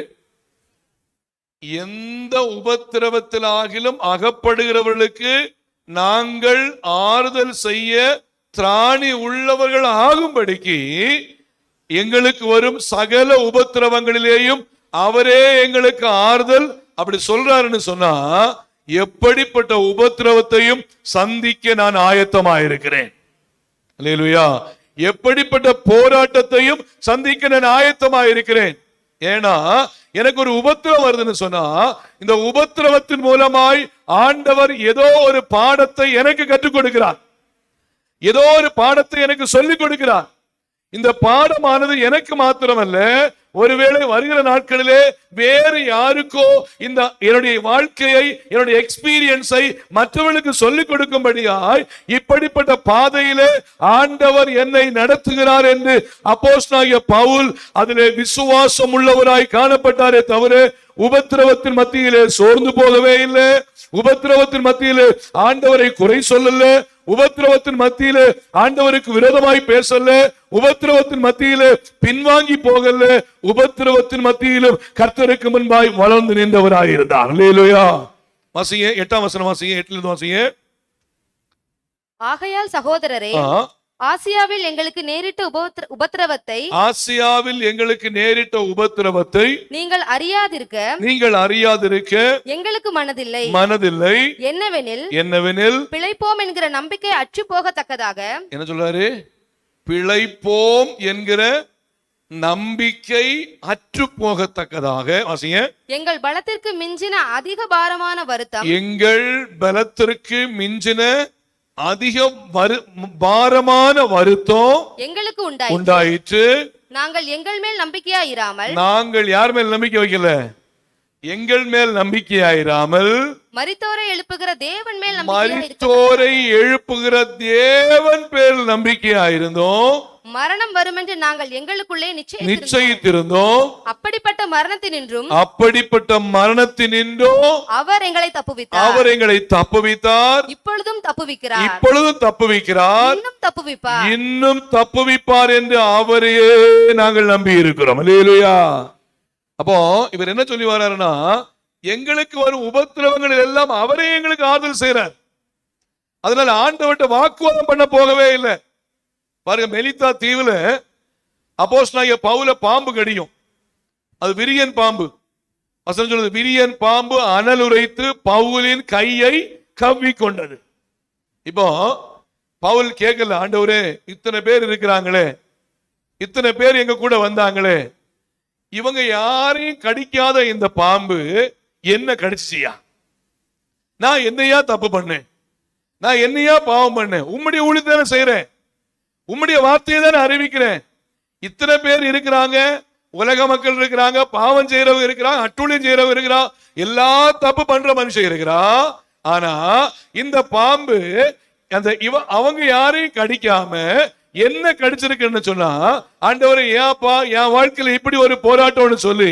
எந்த உபத்திரவத்திலாகிலும் அகப்படுகிறவர்களுக்கு நாங்கள் ஆறுதல் செய்ய திராணி உள்ளவர்கள் ஆகும்படிக்கு எங்களுக்கு வரும் சகல உபத்திரவங்களிலேயும் அவரே எங்களுக்கு ஆறுதல். அப்படி சொல்றாருன்னு சொன்னா எப்படிப்பட்ட உபத்திரவத்தையும் சந்திக்க நான் ஆயத்தமாயிருக்கிறேன். அல்லேலூயா. எப்படிப்பட்ட போராட்டத்தையும் சந்திக்க நான் ஆயத்தமாயிருக்கிறேன். ஏன்னா எனக்கு ஒரு உபத்திரவம் வருதுன்னு சொன்னா இந்த உபத்திரவத்தின் மூலமாய் ஆண்டவர் ஏதோ ஒரு பாடத்தை எனக்கு கற்றுக் கொடுக்கிறார், ஏதோ ஒரு பாடத்தை எனக்கு சொல்லிக் கொடுக்கிறார். இந்த பாடமானது எனக்கு மாத்திரமல்ல, ஒருவேளை வருகிற நாட்களிலே வேறு யாருக்கோ இந்த என்னுடைய வாழ்க்கையை, என்னுடைய எக்ஸ்பீரியன்ஸை மற்றவர்களுக்கு சொல்லிக் கொடுக்கும்படியாய் இப்படிப்பட்ட பாதையிலே ஆண்டவர் என்னை நடத்துகிறார் என்று அப்போஸ்தலனாகிய பவுல் அதிலே விசுவாசம் உள்ளவராய் காணப்பட்டாரே தவிர உபத்திரவத்தின் மத்தியிலே சோர்ந்து போகவே இல்லை. உபத்திரவத்தின் மத்தியிலே ஆண்டவரை குறை சொல்லல, உபத்திரவத்தின் மத்தியிலே ஆண்டவருக்கு விரோதமாய் பேசல, உபத்திரவத்தின் மத்தியிலே பின்வாங்கி போகல, உபத்திரவத்தின் மத்தியிலும் கர்த்தருக்கு முன்பாய் வளர்ந்து நின்றவராய் இருந்தார். அல்லேலூயா. வாசிங்க 8ஆம் வசனம், வாசிங்க 8லிருந்து வாசிங்க. ஆகையால் சகோதரரே, ஆசியாவில் எங்களுக்கு நேரிட்ட உபத்திரவத்தை நீங்கள் அறியாதிருக்க எங்களுக்கு மனதில்லை. என்னவெனில் பிழைப்போம் என்கிற நம்பிக்கை அற்று போகத்தக்கதாக. என்ன சொல்றாரு? பிழைப்போம் என்கிற நம்பிக்கை அற்று போகத்தக்கதாக. வாசிங்க. எங்கள் பலத்திற்கு மிஞ்சின அதிக பாரமான வருத்தம், எங்கள் பலத்திற்கு மிஞ்சின அதிக பாரமான வருத்தம் எங்களுக்கு உண்டாயிற்று. நாங்கள் எங்கள் மேல் நம்பிக்கையாயிராமல், நாங்கள் யார் மேல் நம்பிக்கை வைக்கல? எங்கள் மேல் நம்பிக்கையாயிராமல் மரித்தோரை எழுப்புகிற தேவன் மேல் நம்பிக்கையாயிருந்தோம். மரணம் வரும் என்று நாங்கள் எங்களுக்குள்ளே நிச்சயித்திருந்தோம். அப்படிப்பட்ட மரணத்தினின்றும் அவர் எங்களை தப்புவித்தார். இப்பொழுதும் தப்புவிக்கிறார். இன்னும் தப்புவிப்பார் என்று அவரையே நாங்கள் நம்பி இருக்கிறோம். அல்லேலூயா. அப்போ இவர் என்ன சொல்லி வர்றாருன்னா, எங்களுக்கு வரும் உபத்திரவங்கள் எல்லாம் அவரே எங்களுக்கு ஆறுதல் செய்யறார். அதனால ஆண்டவர்கிட்ட வாக்குவாதம் பண்ண போகவே இல்லை. பாருங்க, மெலித்தா தீவுல அப்போஸ்தலனாகிய பவுல பாம்பு கடியும். அது விரியன் பாம்பு. வசனம் சொல்றது, விரியன் பாம்பு அனல் உரைத்து பவுலின் கையை கவ்வி கொண்டது. இப்போ பவுல் கேட்கல, ஆண்டவரே இத்தனை பேர் இருக்கிறாங்களே, இத்தனை பேர் எங்க கூட வந்தாங்களே, இவங்க யாரையும் கடிக்காத இந்த பாம்பு என்ன கடிச்சியா? நான் என்னையா தப்பு பண்ணேன்? நான் என்னையா பாவம் பண்ணேன்? உம்முடைய ஊழியத்தை தானே செய்யறேன், உம்முடைய வார்த்தையை தானே அறிவிக்கிறேன். இத்தனை பேர் இருக்கிறாங்க, உலக மக்கள் இருக்கிறாங்க, பாவம் செய்யறவங்க இருக்கிறாங்க, அட்டூழியம் செய்யறவங்க இருக்கிறான், எல்லா தப்பு பண்ற மனுஷன் இருக்கிறா. ஆனா இந்த பாம்பு அந்த அவங்க யாரையும் கடிக்காம என்ன கடிச்சிருக்குன்னு சொன்னா, ஆண்டவரே ஏப்பா என் வாழ்க்கையில இப்படி ஒரு போராட்டம்னு சொல்லி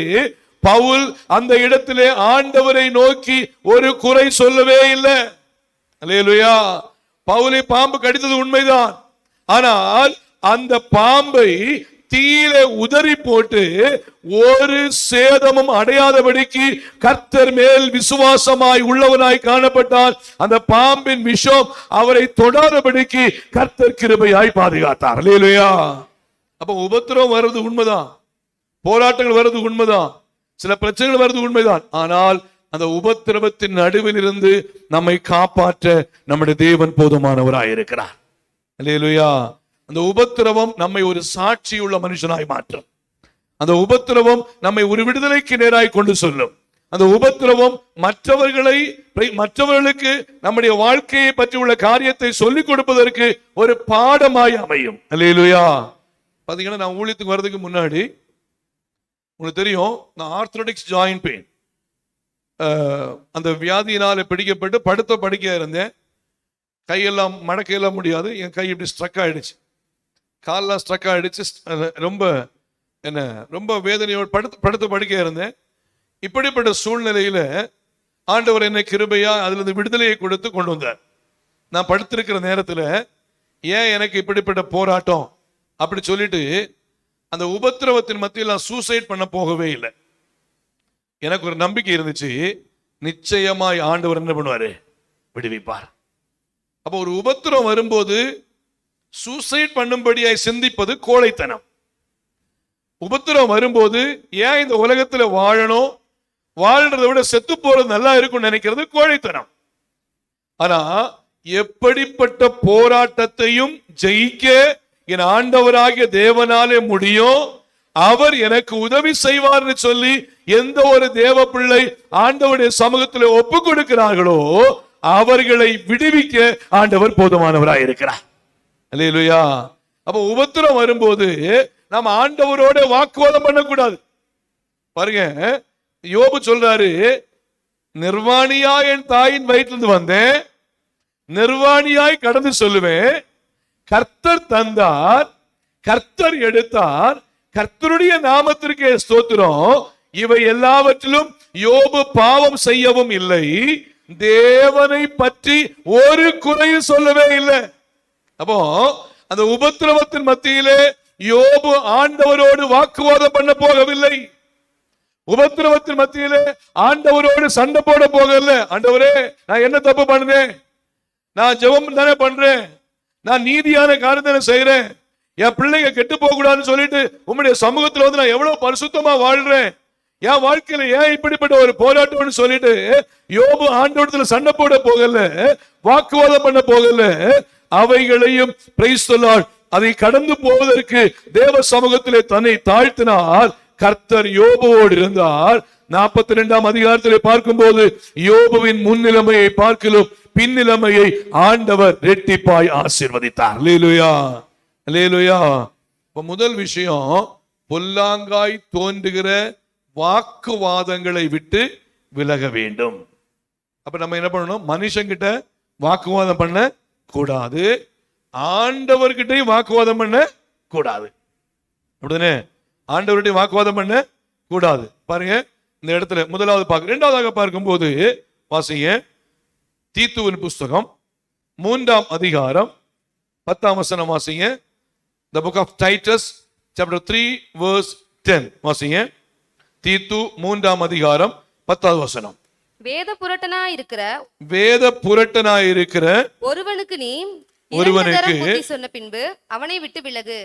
பவுல் அந்த இடத்திலே ஆண்டவரை நோக்கி ஒரு குறை சொல்லவே இல்லை. அல்லேலூயா. பவுலை பாம்பு கடித்தது உண்மைதான். ஆனால் அந்த பாம்பை தீயிலே உதறி போட்டு ஒரு சேதமும் அடையாதபடிக்கு கர்த்தர் மேல் விசுவாசமாய் உள்ளவனாய் காணப்பட்டால் அந்த பாம்பின் விஷம் அவரை தொடாதபடிக்கு கர்த்தர் கிருபையாய் பாதுகாத்தார். அல்லேலூயா. அப்ப உபத்திரவம் வருவது உண்மைதான், போராட்டங்கள் வருவது உண்மைதான், சில பிரச்சனைகள் வருவது உண்மைதான். ஆனால் அந்த உபத்திரவத்தின் நடுவில் இருந்து நம்மை காப்பாற்ற நம்முடைய தேவன் போதுமானவராய் இருக்கிறார். அல்லேலூயா. அந்த உபத்திரவம் நம்மை ஒரு சாட்சியுள்ள மனுஷனாய் மாற்றும். அந்த உபத்திரவம் நம்மை ஒரு விடுதலைக்கு நேராய் கொண்டு செல்லும். அந்த உபத்திரவம் மற்றவர்களுக்கு நம்முடைய வாழ்க்கையை பற்றி உள்ள காரியத்தை சொல்லிக் கொடுப்பதற்கு ஒரு பாடமாய் அமையும். அல்லேலூயா. பாத்தீங்கன்னா, நான் ஊழியத்துக்கு வர்றதுக்கு முன்னாடி உங்களுக்கு தெரியும், நான் ஆர்த்ரோடிக்ஸ் ஜாயின்ட் பெயின் அந்த வியாதியினால பிடிக்கப்பட்டு படுத்த படுக்கையா இருந்தேன். கையெல்லாம் மடக்கையெல்லாம் முடியாது, என் கை இப்படி ஸ்ட்ரக் ஆயிடுச்சு, காலெல்லாம் ஸ்ட்ரக் ஆயிடுச்சு. ரொம்ப வேதனையோடு படுத்த படுக்கையா இருந்தேன். இப்படிப்பட்ட சூழ்நிலையில ஆண்டவர் என்னை கிருபையா அதுல இருந்து விடுதலையை கொடுத்து கொண்டு வந்தார். நான் படுத்திருக்கிற நேரத்துல ஏன் எனக்கு இப்படிப்பட்ட போராட்டம் அப்படி சொல்லிட்டு அந்த உபத்திரவத்தின் மத்தியில் நான் சூசைட் பண்ண போகவே இல்லை. எனக்கு ஒரு நம்பிக்கை இருந்துச்சு, நிச்சயமாய் ஆண்டவர் என்ன பண்ணுவாரு? விடுவிப்பார். அப்போ ஒரு உபத்திரம் வரும்போது சூசைட் பண்ணும்படியாய் சிந்திப்பது கோழைத்தனம். உபத்திரம் வரும்போது ஏன் இந்த உலகத்துல வாழணும், வாழ்றதை விட செத்து போறது நல்லா இருக்கும்னு நினைக்கிறது கோழைத்தனம். ஆனா எப்படிப்பட்ட போராட்டத்தையும் ஜெயிக்க என் ஆண்டவராகிய தேவனாலே முடியும், அவர் எனக்கு உதவி செய்வார்னு சொல்லி எந்த ஒரு தேவ பிள்ளை ஆண்டவருடைய சமூகத்தில் ஒப்பு கொடுக்கிறார்களோ அவர்களை விடுவிக்க ஆண்டவர் போதுமானவராய் இருக்கிறார். அல்லேலூயா. அப்ப உபத்திரம் வரும்போது நம்ம ஆண்டவரோட வாக்குவாதம் பண்ணக்கூடாது. பாருங்க, யோபு சொல்றாரு, நிர்வாணியா என் தாயின் வயிற்றிலிருந்து வந்தேன், நிர்வாணியாய் கடந்து சொல்லுவேன், கர்த்தர் தந்தார், கர்த்தர் எடுத்தார், கர்த்தருடைய நாமத்திற்கு ஸ்தோத்திரம். இவை எல்லாவற்றிலும் யோபு பாவம் செய்யவும் இல்லை, தேவனை பற்றி ஒரு குறையும் சொல்லவே இல்லை. அப்போ அந்த உபத்திரவத்தின் மத்தியிலே யோபு ஆண்டவரோடு வாக்குவாதம் பண்ண போகவில்லை. உபத்திரவத்தின் மத்தியிலே ஆண்டவரோடு சண்டை போட போகல. ஆண்டவரே, நான் என்ன தப்பு பண்ணேன், நான் ஜெபம் தானே பண்றேன், நான் நீதியான காரியத்தை செய்யறேன், என் பிள்ளைங்க கெட்டு போக கூடாதுன்னு சொல்லிட்டு உம்முடைய சமூகத்துல வந்து நான் எவ்வளவு பரிசுத்தமா வாழ்றேன், என் வாழ்க்கையில ஏன் இப்படிப்பட்ட ஒரு போராட்டம்னு சொல்லிட்டு யோபு ஆண்டவரத்துல சண்டை போட போகல, வாக்குவாதம் பண்ண போகல. அவைகளையும் பிரைஸ் தி லார்ட், அதை கடந்து போவதற்கு தேவ சமூகத்திலே தன்னை தாழ்த்தினார். கர்த்தர் யோபுவோடு இருந்தார். 42ஆம் அதிகாரத்திலே பார்க்கும்போது யோபுவின் முன்னிலைமையை பார்க்கிலும் பின்னிலைமையை ஆண்டவர் ரெட்டிப்பாய் ஆசீர்வதித்தார். அல்லேலூயா, அல்லேலூயா. முதல் விஷயம், பொல்லாங்காய் தோன்றுகிற வாக்குவாதங்களை விட்டு விலக வேண்டும். அப்ப நம்ம என்ன பண்ணணும், மனுஷங்கிட்ட வாக்குவாதம் பண்ண கூடாது, ஆண்டவர்கிட்டையும் வாக்குவாதம் பண்ண கூடாது. அப்படிதானே, ஆண்டவர்கிட்ட வாக்குவாதம் பண்ண கூடாது. பாருங்க, இந்த இடத்துல முதலாவது பார்க்க, இரண்டாவதாக பார்க்கும்போது வாசிங்க தீத்துவின் புஸ்தகம் 3ஆம் அதிகாரம் 10ஆம் வசனம் வாசிங்க. The book of Titus chapter 3 verse 10 வாசிங்க. தீத்து 3ஆம் அதிகாரம் 10வது வசனம். வேத புரட்டனாய் இருக்கிற ஒருவனுக்கு நீ புத்தி சொன்ன பின்பு அவனை விட்டு விலகு.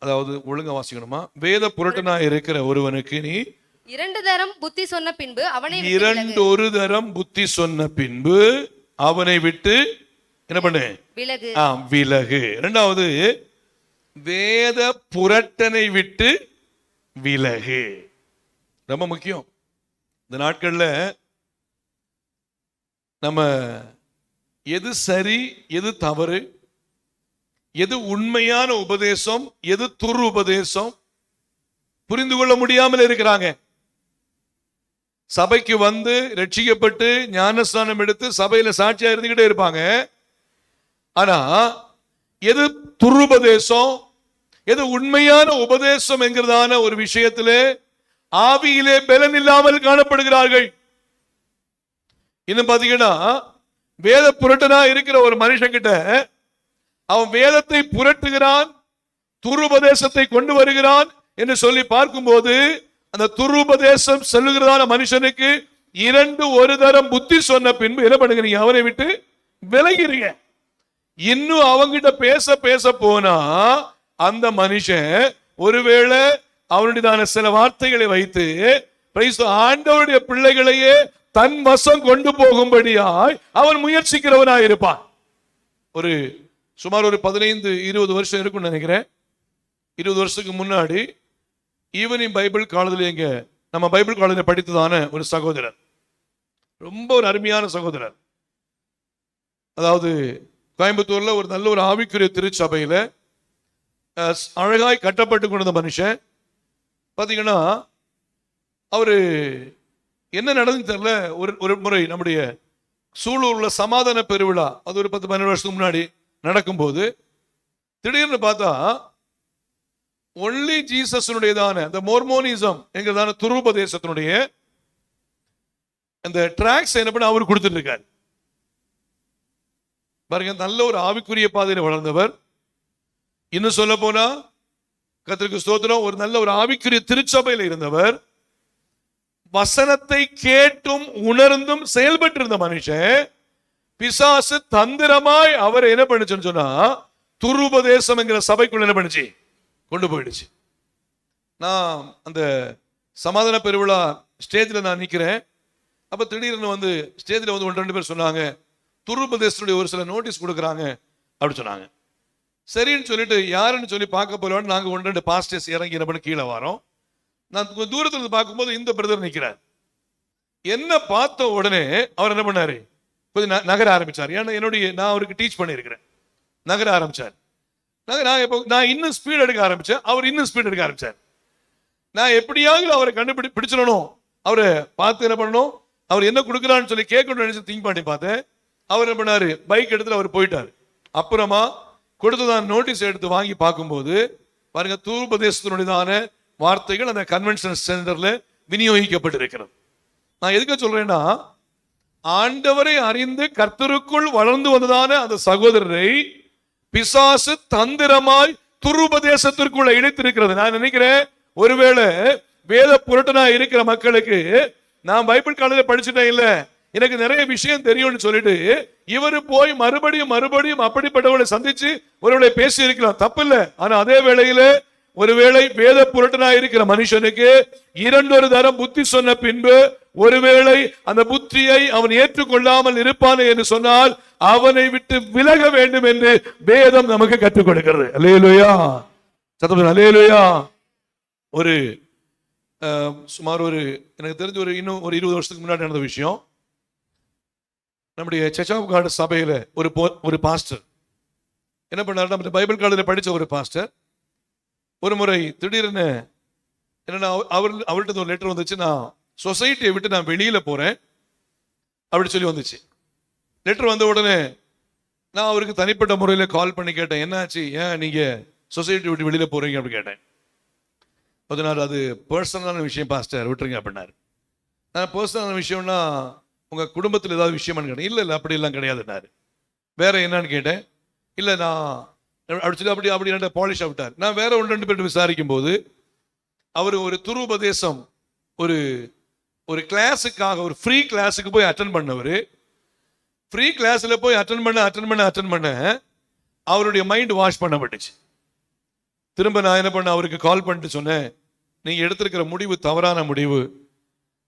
அதாவது ஒழுங்கா வாசிக்கணுமா, வேத புரட்டனாய் இருக்கிற ஒருவனுக்கு நீ 2 தரம் புத்தி சொன்ன பின்பு அவனை விட்டு 2 தரம் புத்தி சொன்ன பின்பு அவனை விட்டு என்ன பண்ணு, விலகு. விலகு. இரண்டாவது, வேத புரட்டனை விட்டு விலகு. ரொம்ப முக்கியம். இந்த நாட்கள்ல நம்ம எது சரி, எது தவறு, எது உண்மையான உபதேசம், எது துரு உபதேசம் புரிந்து கொள்ள முடியாமல் இருக்கிறாங்க. சபைக்கு வந்து ரட்சிக்கப்பட்டு ஞானஸ்நானம் எடுத்து சபையில சாட்சியா இருந்துகிட்டே இருப்பாங்க. ஆனா எது துருபதேசம், எது உண்மையான உபதேசம் என்கிறதான ஒரு விஷயத்திலே ஆவியிலே பலன் இல்லாமல் காணப்படுகிறார்கள். இன்னும் பாத்தீங்கன்னா, வேத புரட்டனா இருக்கிற ஒரு மனுஷன் கிட்ட அவன் வேதத்தை புரட்டுகிறான், துருபதேசத்தை கொண்டு வருகிறான் என்று சொல்லி பார்க்கும்போது, அந்த துருபதேசம் செல்லுகிறதான மனுஷனுக்கு 2 தரம் புத்தி சொன்ன பின்பு என்ன பண்ணுங்க, அவரை விட்டு விலகிறீங்க. இன்னும் அவங்கிட்ட பேச பேச போனா அந்த மனுஷன் ஒருவேளை அவனுடைய சில வார்த்தைகளை வைத்து ஆண்டவருடைய பிள்ளைகளையே தன் வசம் கொண்டு போகும்படியாய் அவன் முயற்சிக்கிறவனாய் இருப்பான். சுமார் ஒரு 15-20 வருஷம் இருக்கும்னு நினைக்கிறேன். 20 வருஷத்துக்கு முன்னாடி ஈவனிங் பைபிள் காலேஜில் எங்க நம்ம பைபிள் காலேஜில் படித்ததான ஒரு சகோதரர், ரொம்ப ஒரு அருமையான சகோதரர். அதாவது கோயம்புத்தூர்ல ஒரு நல்ல ஒரு ஆவிக்குரிய திருச்சபையில அழகாய் கட்டப்பட்டு கொண்ட மனுஷன். பாத்தீங்கன்னா அவரு என்ன நடந்து தெரியல, ஒரு முறை நம்முடைய சூலூர்ல சமாதான பெருவிழா, அது ஒரு 10-12 வருஷத்துக்கு முன்னாடி நடக்கும்போது திடீர்னு பார்த்தா ஒன்லி ஜீசஸுடையதான அந்த மோர்மோனிசம் என்கிறதான துருபதேசத்தினுடைய அந்த டிராக்ஸ் என்ன பண்ண அவர் கொடுத்துட்டு இருக்காரு. பாருங்க, நல்ல ஒரு ஆவிக்குரிய பாதையில வளர்ந்தவர். இன்னும் சொல்ல போனா கர்த்தருக்கு ஸ்தோத்திரம், ஒரு நல்ல ஒரு ஆவிக்குரிய திருச்சபையில் இருந்தவர். வசனத்தை கேட்டும் உணர்ந்தும் செயல்பட்டு இருந்த மனுஷன், பிசாசு தந்திரமாய் அவர் என்ன பண்ணுச்சுன்னு சொன்னா துருபதேசம் என்கிற சபைக்குள்ள என்ன பண்ணுச்சு, கொண்டு போயிடுச்சு. நான் அந்த சமாதான பெருவிழா ஸ்டேஜில் நான் நிற்கிறேன். அப்போ திடீர்னு வந்து ஸ்டேஜில் வந்து 1-2 பேர் சொன்னாங்க, துருபதேசனுடைய ஒரு சில நோட்டீஸ் கொடுக்குறாங்க அப்படின்னு சொன்னாங்க. சரின்னு சொல்லிட்டு யாருன்னு சொல்லி பார்க்க போலன்னு நாங்கள் 1-2 பாஸ்டர்ஸ் இறங்கி என்ன பண்ணி கீழே வரோம். நான் தூரத்துல இருந்து பார்க்கும்போது இந்த பிரதர் நிற்கிறார். என்ன பார்த்த உடனே அவர் என்ன பண்ணாரு, கொஞ்சம் நகர ஆரம்பிச்சார். ஏன்னா நான் அவருக்கு டீச் பண்ணியிருக்கிறேன். நகர ஆரம்பிச்சார். நான் இன்னும் ஸ்பீட் எடுக்க ஆரம்பிச்சேன், அவர் இன்னும் ஸ்பீட் எடுக்க ஆரம்பிச்சார். நான் எப்படியாவது அவரை பிடிச்சிடணும், அவரை பார்த்து என்ன பண்ணணும், அவர் என்ன கொடுக்குறான்னு சொல்லி கேட்கணும்னு நினைச்சு திங்க் பண்ணி பார்த்தேன். அவர் என்ன பண்ணாரு, பைக் எடுத்துட்டு அவர் போயிட்டார். அப்புறமா கொடுத்ததான் நோட்டீஸ் எடுத்து வாங்கி பார்க்கும்போது பாருங்க, தூர்பதேசத்தினுடையதான வார்த்தைகள் அந்த கன்வென்ஷன் சென்டர்ல விநியோகிக்கப்பட்டிருக்கிறது. நான் எதுக்கு சொல்றேன்னா, ஆண்டவரை அறிந்து கர்த்தருக்குள் வளர்ந்து வந்ததான அந்த சகோதரரை பிசாசு தந்திரமாய் துருபதேசத்திற்குள்ள இணைத்திருக்கிறது. நான் நினைக்கிறேன், ஒருவேளை வேத புரட்டனா இருக்கிற மக்களுக்கு நான் பைபிள் காலேஜில் படிச்சுட்டேன் இல்ல, எனக்கு நிறைய விஷயம் தெரியும்னு சொல்லிட்டு இவரு போய் மறுபடியும் அப்படிப்பட்டவர்களை சந்திச்சு ஒருவேளை பேசி இருக்கலாம், தப்பு இல்லை. ஆனா அதே வேளையில ஒருவேளை வேத புரட்டனா இருக்கிற மனுஷனுக்கு 2 தரம் புத்தி சொன்ன பின்பு ஒருவேளை அந்த புத்தியை அவன் ஏற்றுக்கொள்ளாமல் இருப்பானே என்று சொன்னால் அவனை விட்டு விலக வேண்டும் என்று வேதம் நமக்கு கற்றுக் கொடுக்கிறது. அல்லேலூயா, சத்தம் அல்லேலூயா. ஒரு சுமார் எனக்கு தெரிஞ்ச இன்னும் 20 வருஷத்துக்கு முன்னாடி நடந்த விஷயம். நம்முடைய சச்சாவுகாடு சபையில ஒரு பாஸ்டர் என்ன பண்ணாரு, நம்ம பைபிள் காலேஜில் படிச்ச ஒரு பாஸ்டர் ஒரு முறை திடீர்னு என்னன்னா அவர்கிட்ட ஒரு லெட்டர் வந்துச்சு, நான் சொசைட்டியை விட்டு நான் வெளியில போறேன் அப்படி சொல்லி வந்துச்சு. லெட்டர் வந்த உடனே நான் அவருக்கு தனிப்பட்ட முறையில் கால் பண்ணி கேட்டேன், என்னாச்சு, ஏன் நீங்க சொசைட்டி விட்டு வெளியில போறீங்க அப்படின்னு கேட்டேன். அதனால அது பர்சனலான விஷயம் பாஸ்டர், விட்டுருங்க அப்படின்னாரு. நான் பர்சனலான விஷயம்னா உங்க குடும்பத்தில் ஏதாவது விஷயமானு கேட்டேன். இல்லை அப்படி எல்லாம் கிடையாதுன்னாரு. வேற என்னன்னு கேட்டேன். இல்லை நான் அப்படி சொல்லி அப்படி பாலிஷ் விட்டார். நான் வேற 1-2 பேர் விசாரிக்கும் போது அவர் ஒரு துருபதேசம் ஒரு கிளாஸுக்காக ஒரு ஃப்ரீ கிளாஸுக்கு போய் அட்டன் பண்ணவர். ஃப்ரீ கிளாஸில் போய் அட்டன் பண்ண அவருடைய மைண்ட் வாஷ் பண்ணப்பட்டுச்சு. திரும்ப நான் என்ன பண்ண, அவருக்கு கால் பண்ணிட்டு சொன்னேன், நீங்க எடுத்திருக்கிற முடிவு தவறான முடிவு,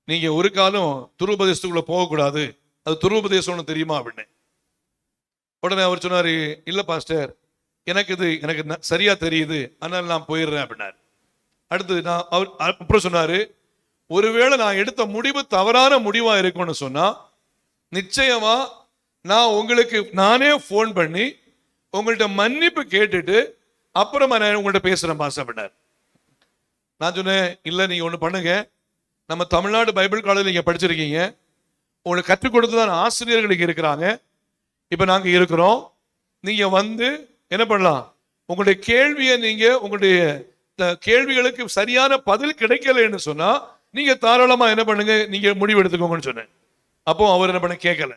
நீங்க ஒரு காலம் துருபதேசத்துக்குள்ள போகக்கூடாது, அது துருபதேசம்னு தெரியுமா அப்படின்னு. உடனே அவர் சொன்னாரு, இல்ல பாஸ்டர், எனக்கு சரியா தெரியுது, அதனால நான் போயிடுறேன் அப்படின்னாரு. அடுத்தது அவர் அப்புறம் சொன்னாரு, ஒருவேளை நான் எடுத்த முடிவு தவறான முடிவா இருக்கும்னு சொன்னா நிச்சயமா நான் உங்களுக்கு நானே போன் பண்ணி உங்கள்கிட்ட மன்னிப்பு கேட்டுட்டு அப்புறமா நான் உங்கள்கிட்ட பேசுறேன் பாஸ் அப்படின்னாரு. நான் சொன்னேன், இல்லை நீங்க ஒண்ணு பண்ணுங்க, நம்ம தமிழ்நாடு பைபிள் காலேஜில் நீங்க படிச்சிருக்கீங்க, உங்களுக்கு கற்றுக் கொடுத்துதான் ஆசிரியர்களுக்கு இருக்கிறாங்க, இப்ப நாங்க இருக்கிறோம், நீங்க வந்து என்ன பண்ணலாம், உங்களுடைய கேள்வியை உங்களுடைய கேள்விகளுக்கு சரியான பதில் கிடைக்கலன்னு சொன்னா நீங்க தாராளமா என்ன பண்ணுங்க, நீங்க முடிவு எடுத்துக்கோங்கன்னு சொன்னேன். அப்போ அவர் என்ன பண்ண கேட்கல.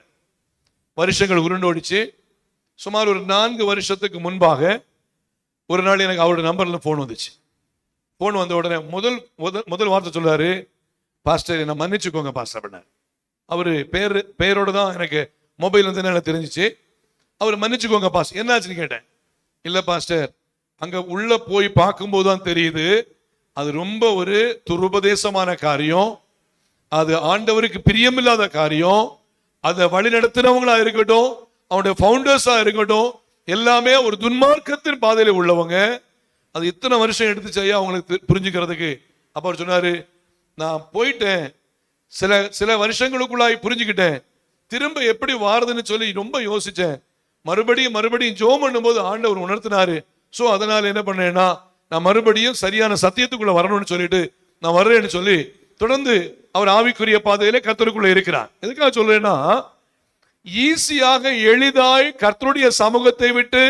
வருஷங்கள் உருண்டோடிச்சு. சுமார் ஒரு 4 வருஷத்துக்கு முன்பாக ஒரு நாள் எனக்கு அவருடைய நம்பர்ல போன் வந்துச்சு. போன் வந்த உடனே முதல் வார்த்தை சொல்றாரு, பாஸ்டர் என்ன மன்னிச்சுக்கோங்க பாஸ்டர் அப்படின்னாரு. அவரு பெயரோட தான் எனக்கு மொபைல் வந்து என்ன தெரிஞ்சிச்சு. அவர் மன்னிச்சுக்கோங்க பாஸ்டர், என்னாச்சுன்னு கேட்டேன். இல்ல பாஸ்டர், அங்க உள்ள போய் பார்க்கும்போது தான் தெரியுது, அது ரொம்ப ஒரு துருபதேசமான காரியம், அது ஆண்டவருக்கு பிரியமில்லாத காரியம், அதை வழி நடத்தினவங்களா இருக்கட்டும், அவனுடைய ஃபவுண்டர்ஸா இருக்கட்டும், எல்லாமே ஒரு துன்மார்க்கத்தின் பாதையில உள்ளவங்க. அது இத்தனை வருஷம் எடுத்துச்சு ஐயா அவங்களுக்கு புரிஞ்சுக்கிறதுக்கு. அப்ப அவர் சொன்னாரு, நான் போயிட்டேன், சில வருஷங்களுக்குள்ளாய் புரிஞ்சுக்கிட்டேன், திரும்ப எப்படி வாரதுன்னு சொல்லி ரொம்ப யோசிச்சேன், மறுபடியும் ஜோம் பண்ணும்போது ஆண்டவர் உணர்த்தினாரு. சோ அதனால என்ன பண்ணேன்னா, நான் மறுபடியும் சரியான சத்தியத்துக்குள்ள வரணும்னு சொல்லிட்டு நான் வர்றேன்னு சொல்லி தொடர்ந்து அவர் ஆவிக்குரிய பாதையில கர்த்தருக்குள்ள இருக்கிறார். எதுக்காக சொல்றேன்னா, ஈஸியாக எளிதாய் கர்த்தருடைய சமூகத்தை விட்டு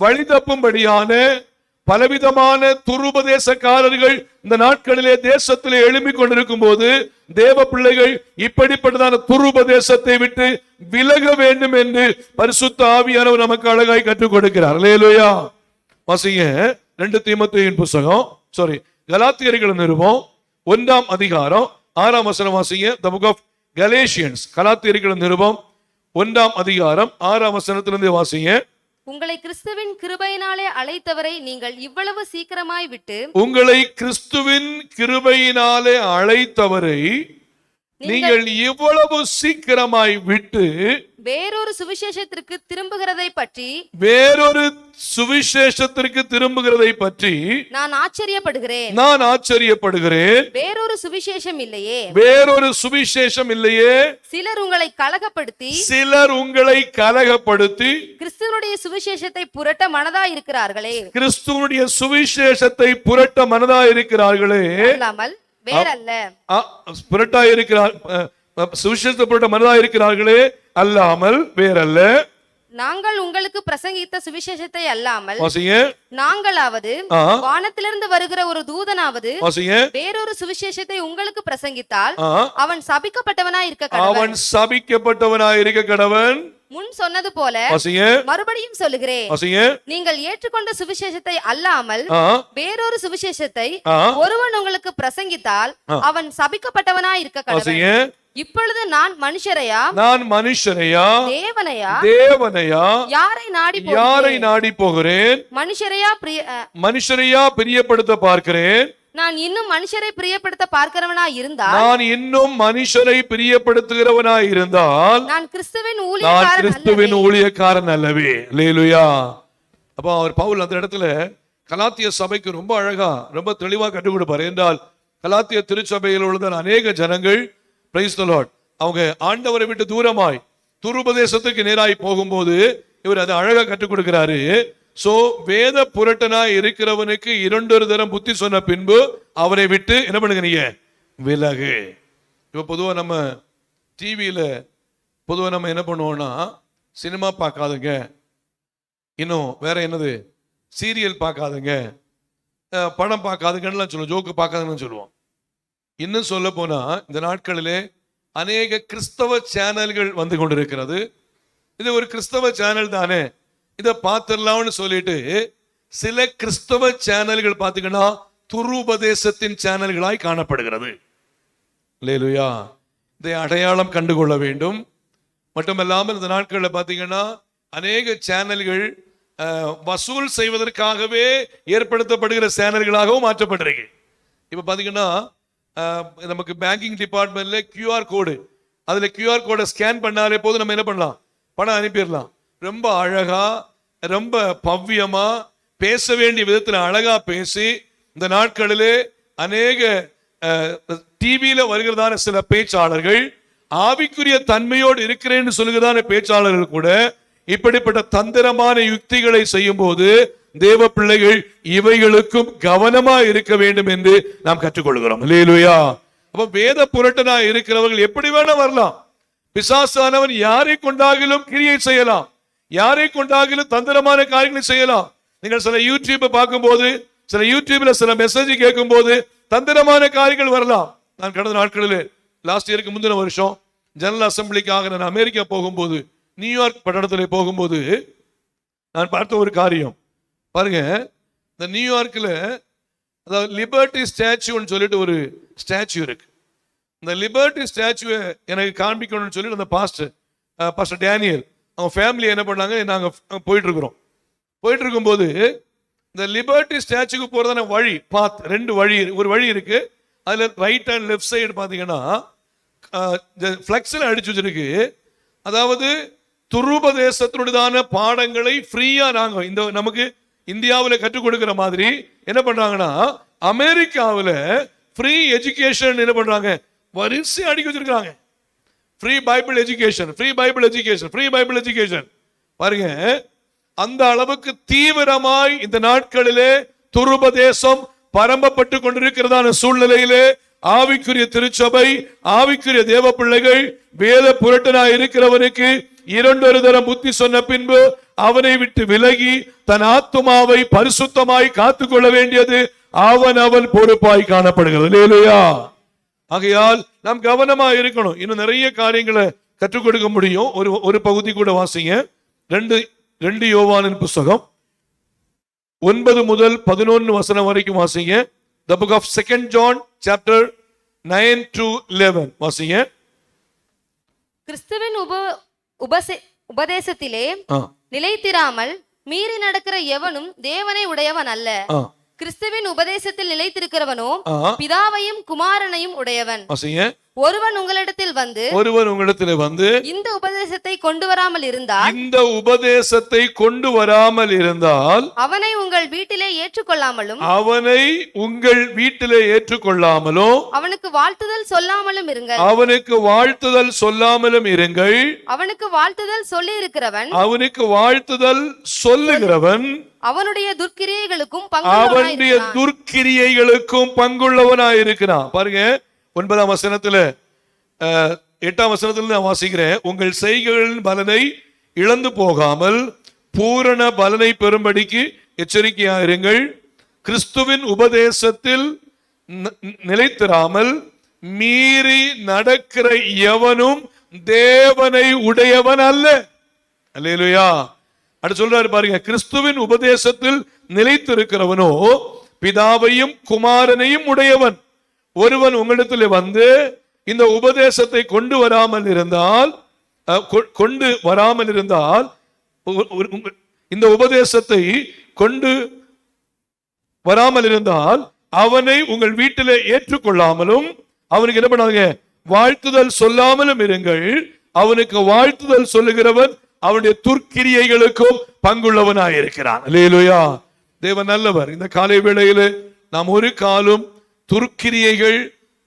வழி தப்பும்படியான பலவிதமான துருபதேசக்காரர்கள் இந்த நாட்களிலே தேசத்திலே எழும்பிக் கொண்டிருக்கும் போது தேவ பிள்ளைகள் இப்படிப்பட்டதான துருபதேசத்தை விட்டு விலக வேண்டும் என்று பரிசுத்த ஆவியானவர் நமக்கு அழகாய் கற்றுக் கொடுக்கிறார். அல்லேலூயா. வாசிங்க 2 தீமோத்தேயுவின் புத்தகம், கலாத்தியர்கள் நிருபம் 1ஆம் அதிகாரம் 6ஆம் வசனம் வாசிங்க. The book of Galatians, கலாத்தியர்கள் நிருபம் 1ஆம் அதிகாரம் 6ஆம் வசனத்திலிருந்து வாசிங்க. உங்களை கிறிஸ்துவின் கிருபையினாலே அழைத்தவரை நீங்கள் இவ்வளவு சீக்கிரமாய் விட்டு உங்களை கிறிஸ்துவின் கிருபையினாலே அழைத்தவரை நீங்கள் இவ்வளவு சீக்கிரமாய் விட்டு வேறொரு சுவிசேஷத்திற்கு திரும்புகிறதை பற்றி நான் ஆச்சரியப்படுகிறேன். வேறொரு சுவிசேஷம் இல்லையே. சிலர் உங்களை கலகப்படுத்தி கிறிஸ்துவனுடைய சுவிசேஷத்தை புரட்ட மனதாய் இருக்கிறார்களே. அல்லாமல் வேறல்ல. சுவிசேஷத்தை புரட்ட மனதாய் இருக்கிறார்களே அல்லாமல் வேறல்ல. நாங்கள் உங்களுக்கு பிரசங்கித்த சுவிசேஷத்தை அல்லாமல் நாங்களாவது வானத்திலிருந்து வருகிற ஒரு தூதனாவது வேறொரு சுவிசேஷத்தை உங்களுக்கு பிரசங்கித்தால் அவன் சபிக்கப்பட்டவனாய் இருக்க கடவன். முன் சொன்னது போல மறுபடியும் சொல்லுகிறேன், நீங்கள் ஏற்றுக்கொண்ட சுவிசேஷத்தை அல்லாமல் வேறொரு சுவிசேஷத்தை ஒருவன் உங்களுக்கு பிரசங்கித்தால் அவன் சபிக்கப்பட்டவனாய் இருக்க கடவன். இப்பொழுது நான் மனுஷரையா தேவனையா யாரை நாடி போகிறேன்? மனுஷரையா பிரியப்படுத்த பார்க்கிறேன். நான் இன்னும் மனுஷரை பிரியப்படுத்த பார்க்கிறவனா இருந்தால் நான் கிறிஸ்துவின் ஊழியக்காரன் அல்லவே. அல்லேலூயா. அப்ப அவர் பவுல் அந்த இடத்துல கலாத்திய சபைக்கு ரொம்ப அழகா ரொம்ப தெளிவா கற்றுக் கொடுப்பார். என்றால் கலாத்திய திருச்சபையில் உள்ள அநேக ஜனங்கள் பிரைஸ் தி லார்ட் அவங்க ஆண்டவரை விட்டு தூரமாய் துருபதேசத்துக்கு நேராய் போகும்போது இவர் அதை அழகா கற்றுக் கொடுக்கிறாரு. சோ வேத புரட்டனாய் இருக்கிறவனுக்கு 2 தரம் புத்தி சொன்ன பின்பு அவரை விட்டு என்ன பண்ணுங்க, நீங்க விலகு. இப்ப பொதுவா நம்ம டிவியில நம்ம என்ன பண்ணுவோம்னா சினிமா பார்க்காதுங்க, இன்னும் வேற என்னது சீரியல் பார்க்காதுங்க, படம் பார்க்காதுங்கன்னு சொல்லுவோம், ஜோக்கு பார்க்காதுன்னு சொல்லுவோம். இன்னும் சொல்ல போனா இந்த நாட்களிலே அநேக கிறிஸ்தவ சேனல்கள் வந்து கொண்டிருக்கிறது. இது ஒரு கிறிஸ்தவ சேனல் தானே, இதை பார்த்துடலாம்னு சொல்லிட்டு சில கிறிஸ்தவ சேனல்கள் பார்த்தீங்கன்னா துருபதேசத்தின் சேனல்களாய் காணப்படுகிறது. அல்லேலூயா. இதை அடையாளம் கண்டுகொள்ள வேண்டும். மட்டுமல்லாமல் இந்த நாட்களில் பார்த்தீங்கன்னா அநேக சேனல்கள் வசூல் செய்வதற்காகவே ஏற்படுத்தப்படுகிற சேனல்களாகவும் மாற்றப்பட்டிருக்கு. இப்ப பாத்தீங்கன்னா நமக்கு பேங்கிங் டிபார்ட்மெண்ட்ல கியூஆர் கோடு, அதுல கியூஆர் கோடை ஸ்கேன் பண்ணாலே போது நம்ம என்ன பண்ணலாம், பணம் அனுப்பிடலாம். ரொம்ப அழகா ரொம்ப பவ்யமா பேச வேண்டிய விதத்துல அழகா பேசி இந்த நாட்களிலே அநேக டிவியில வருகிறதான சில பேச்சாளர்கள் ஆவிக்குரிய தன்மையோடு இருக்கிறேன்னு சொல்லுகிறதான பேச்சாளர்கள் கூட இப்படிப்பட்ட தந்திரமான யுக்திகளை செய்யும் போது தேவ பிள்ளைகள் இவைகளுக்கும் கவனமா இருக்க வேண்டும் என்று நாம் கற்றுக்கொள்கிறோம். அல்லேலூயா. அப்ப வேத புரட்டனா இருக்கிறவர்கள் எப்படி வேணா வரலாம். பிசாசானவன் யாரை கொண்டாகிலும் கிரியை செய்யலாம், யாரை கொண்டாகிலும் தந்திரமான காரியங்களை செய்யலாம். நீங்கள் சில யூடியூப் பார்க்கும்போது, சில யூடியூப்ல சில மெசேஜ் கேட்கும் போது தந்திரமான காரியங்கள் வரலாம். நான் கடந்த நாட்களில் லாஸ்ட் இயருக்கு முந்தின வருஷம் ஜெனரல் அசம்பிளிக்காக நான் அமெரிக்கா போகும்போது, நியூயார்க் பட்டணத்தில் போகும்போது நான் பார்த்த ஒரு காரியம் பாருங்க. இந்த நியூயார்க்ல அதாவது லிபர்ட்டி ஸ்டாச்சுன்னு சொல்லிட்டு ஒரு ஸ்டாச்சு இருக்கு. இந்த லிபர்ட்டி ஸ்டாச்சுவை எனக்கு காண்பிக்கணும்னு சொல்லிட்டு அந்த பாஸ்டர் டேனியல் அவங்க ஃபேமிலி என்ன பண்ணாங்க, நாங்கள் போயிட்டு இருக்கும்போது இந்த லிபர்ட்டி ஸ்டாச்சுக்கு போறதான வழி ரெண்டு வழி, ஒரு வழி இருக்கு. அதுல ரைட் அண்ட் லெஃப்ட் சைடு பாத்தீங்கன்னா பிளெக்ஸ்ல அடிச்சு வச்சிருக்கு. அதாவது துருபதேசத்தினுடையதான பாடங்களை ஃப்ரீயா நாங்க இந்த நமக்கு இந்தியாவில் கற்றுக் கொடுக்கிற மாதிரி என்ன பண்றாங்கன்னா அமெரிக்காவில் ஃப்ரீ எஜுகேஷன் என்ன பண்றாங்க, வரிசை அடிக்க வச்சிருக்காங்க. Free Bible education, free Bible education, free Bible education. பாருங்க, அந்த அளவுக்கு தீவிரமாய் இந்த நாட்களிலே துருபதேசம் பரம்பப்பட்டு கொண்டிருக்கிறதான சூழ்நிலையிலே ஆவிக்குரிய திருச்சபை, ஆவிக்குரிய தேவ பிள்ளைகள் வேத புரட்டனாய் இருக்கிறவனுக்கு 2 தரம் புத்தி சொன்ன பின்பு அவனை விட்டு விலகி தன் ஆத்துமாவை பரிசுத்தமாய் காத்துக்கொள்ள வேண்டியது அவன் பொறுப்பாய் காணப்படுகிறது. இல்லையா? ஆகையால் நாம் கவனமா இருக்கணும். இன்னும் நிறைய காரியங்களை கற்றுக் கொடுக்க முடியும். ஒரு பகுதி கூட வாசிங்க. 2 யோவானின் புஸ்தகம் 9 முதல் 11 வசனம் வரைக்கும் வாசிங்க. The book of 2 John chapter 9 to 11 வாசிங்க. கிறிஸ்துவின் உபதேசத்திலே நிலைத்திராமல் மீறி நடக்கிற எவனும் தேவனை உடையவன் அல்ல. கிறிஸ்துவின் உபதேசத்தில் நிலைத்திருக்கிறவனோ பிதாவையும் குமாரனையும் உடையவன். ஒருவன் உங்களிடத்தில் வந்து இந்த உபதேசத்தை கொண்டு வராமல் இருந்தால் அவனை உங்கள் வீட்டிலே ஏற்றுக்கொள்ளாமலும் அவனுக்கு வாழ்த்துதல் சொல்லாமலும் இருங்கள். அவனுக்கு வாழ்த்துதல் சொல்லுகிறவன் அவனுடைய துர்க்கிரியைகளுக்கும் பங்குள்ளவனாயிருக்கிறான். பாருங்க, 9ஆம் வசனத்துல 8ஆம் வசனத்துல நான் வாசிக்கிறேன். உங்கள் செய்கைகளின் பலனை இழந்து போகாமல் பூரண பலனை பெறும்படிக்கு எச்சரிக்கையாயிருங்கள். கிறிஸ்துவின் உபதேசத்தில் நிலைத்திராமல் மீறி நடக்கிற எவனும் தேவனை உடையவன் அல்ல. அல்லேலூயா. அடுத்து சொல்றாரு பாருங்க, கிறிஸ்துவின் உபதேசத்தில் நிலைத்திருக்கிறவனோ பிதாவையும் குமாரனையும் உடையவன். ஒருவன் உங்களிடத்தில் வந்து இந்த உபதேசத்தை கொண்டு வராமல் இருந்தால் இந்த உபதேசத்தை கொண்டு வராமல் இருந்தால் அவனை உங்கள் வீட்டிலே ஏற்றுக்கொள்ளாமலும் அவனுக்கு என்ன பண்ணாங்க, வாழ்த்துதல் சொல்லாமலும் இருங்கள். அவனுக்கு வாழ்த்துதல் சொல்லுகிறவன் அவனுடைய துர்க்கிரியைகளுக்கும் பங்குள்ளவனாயிருக்கிறான். அல்லேலூயா. தேவன் நல்லவர். இந்த காலை வேளையிலே நாம் ஒரு காலும் துர்க்கிரியைகள்,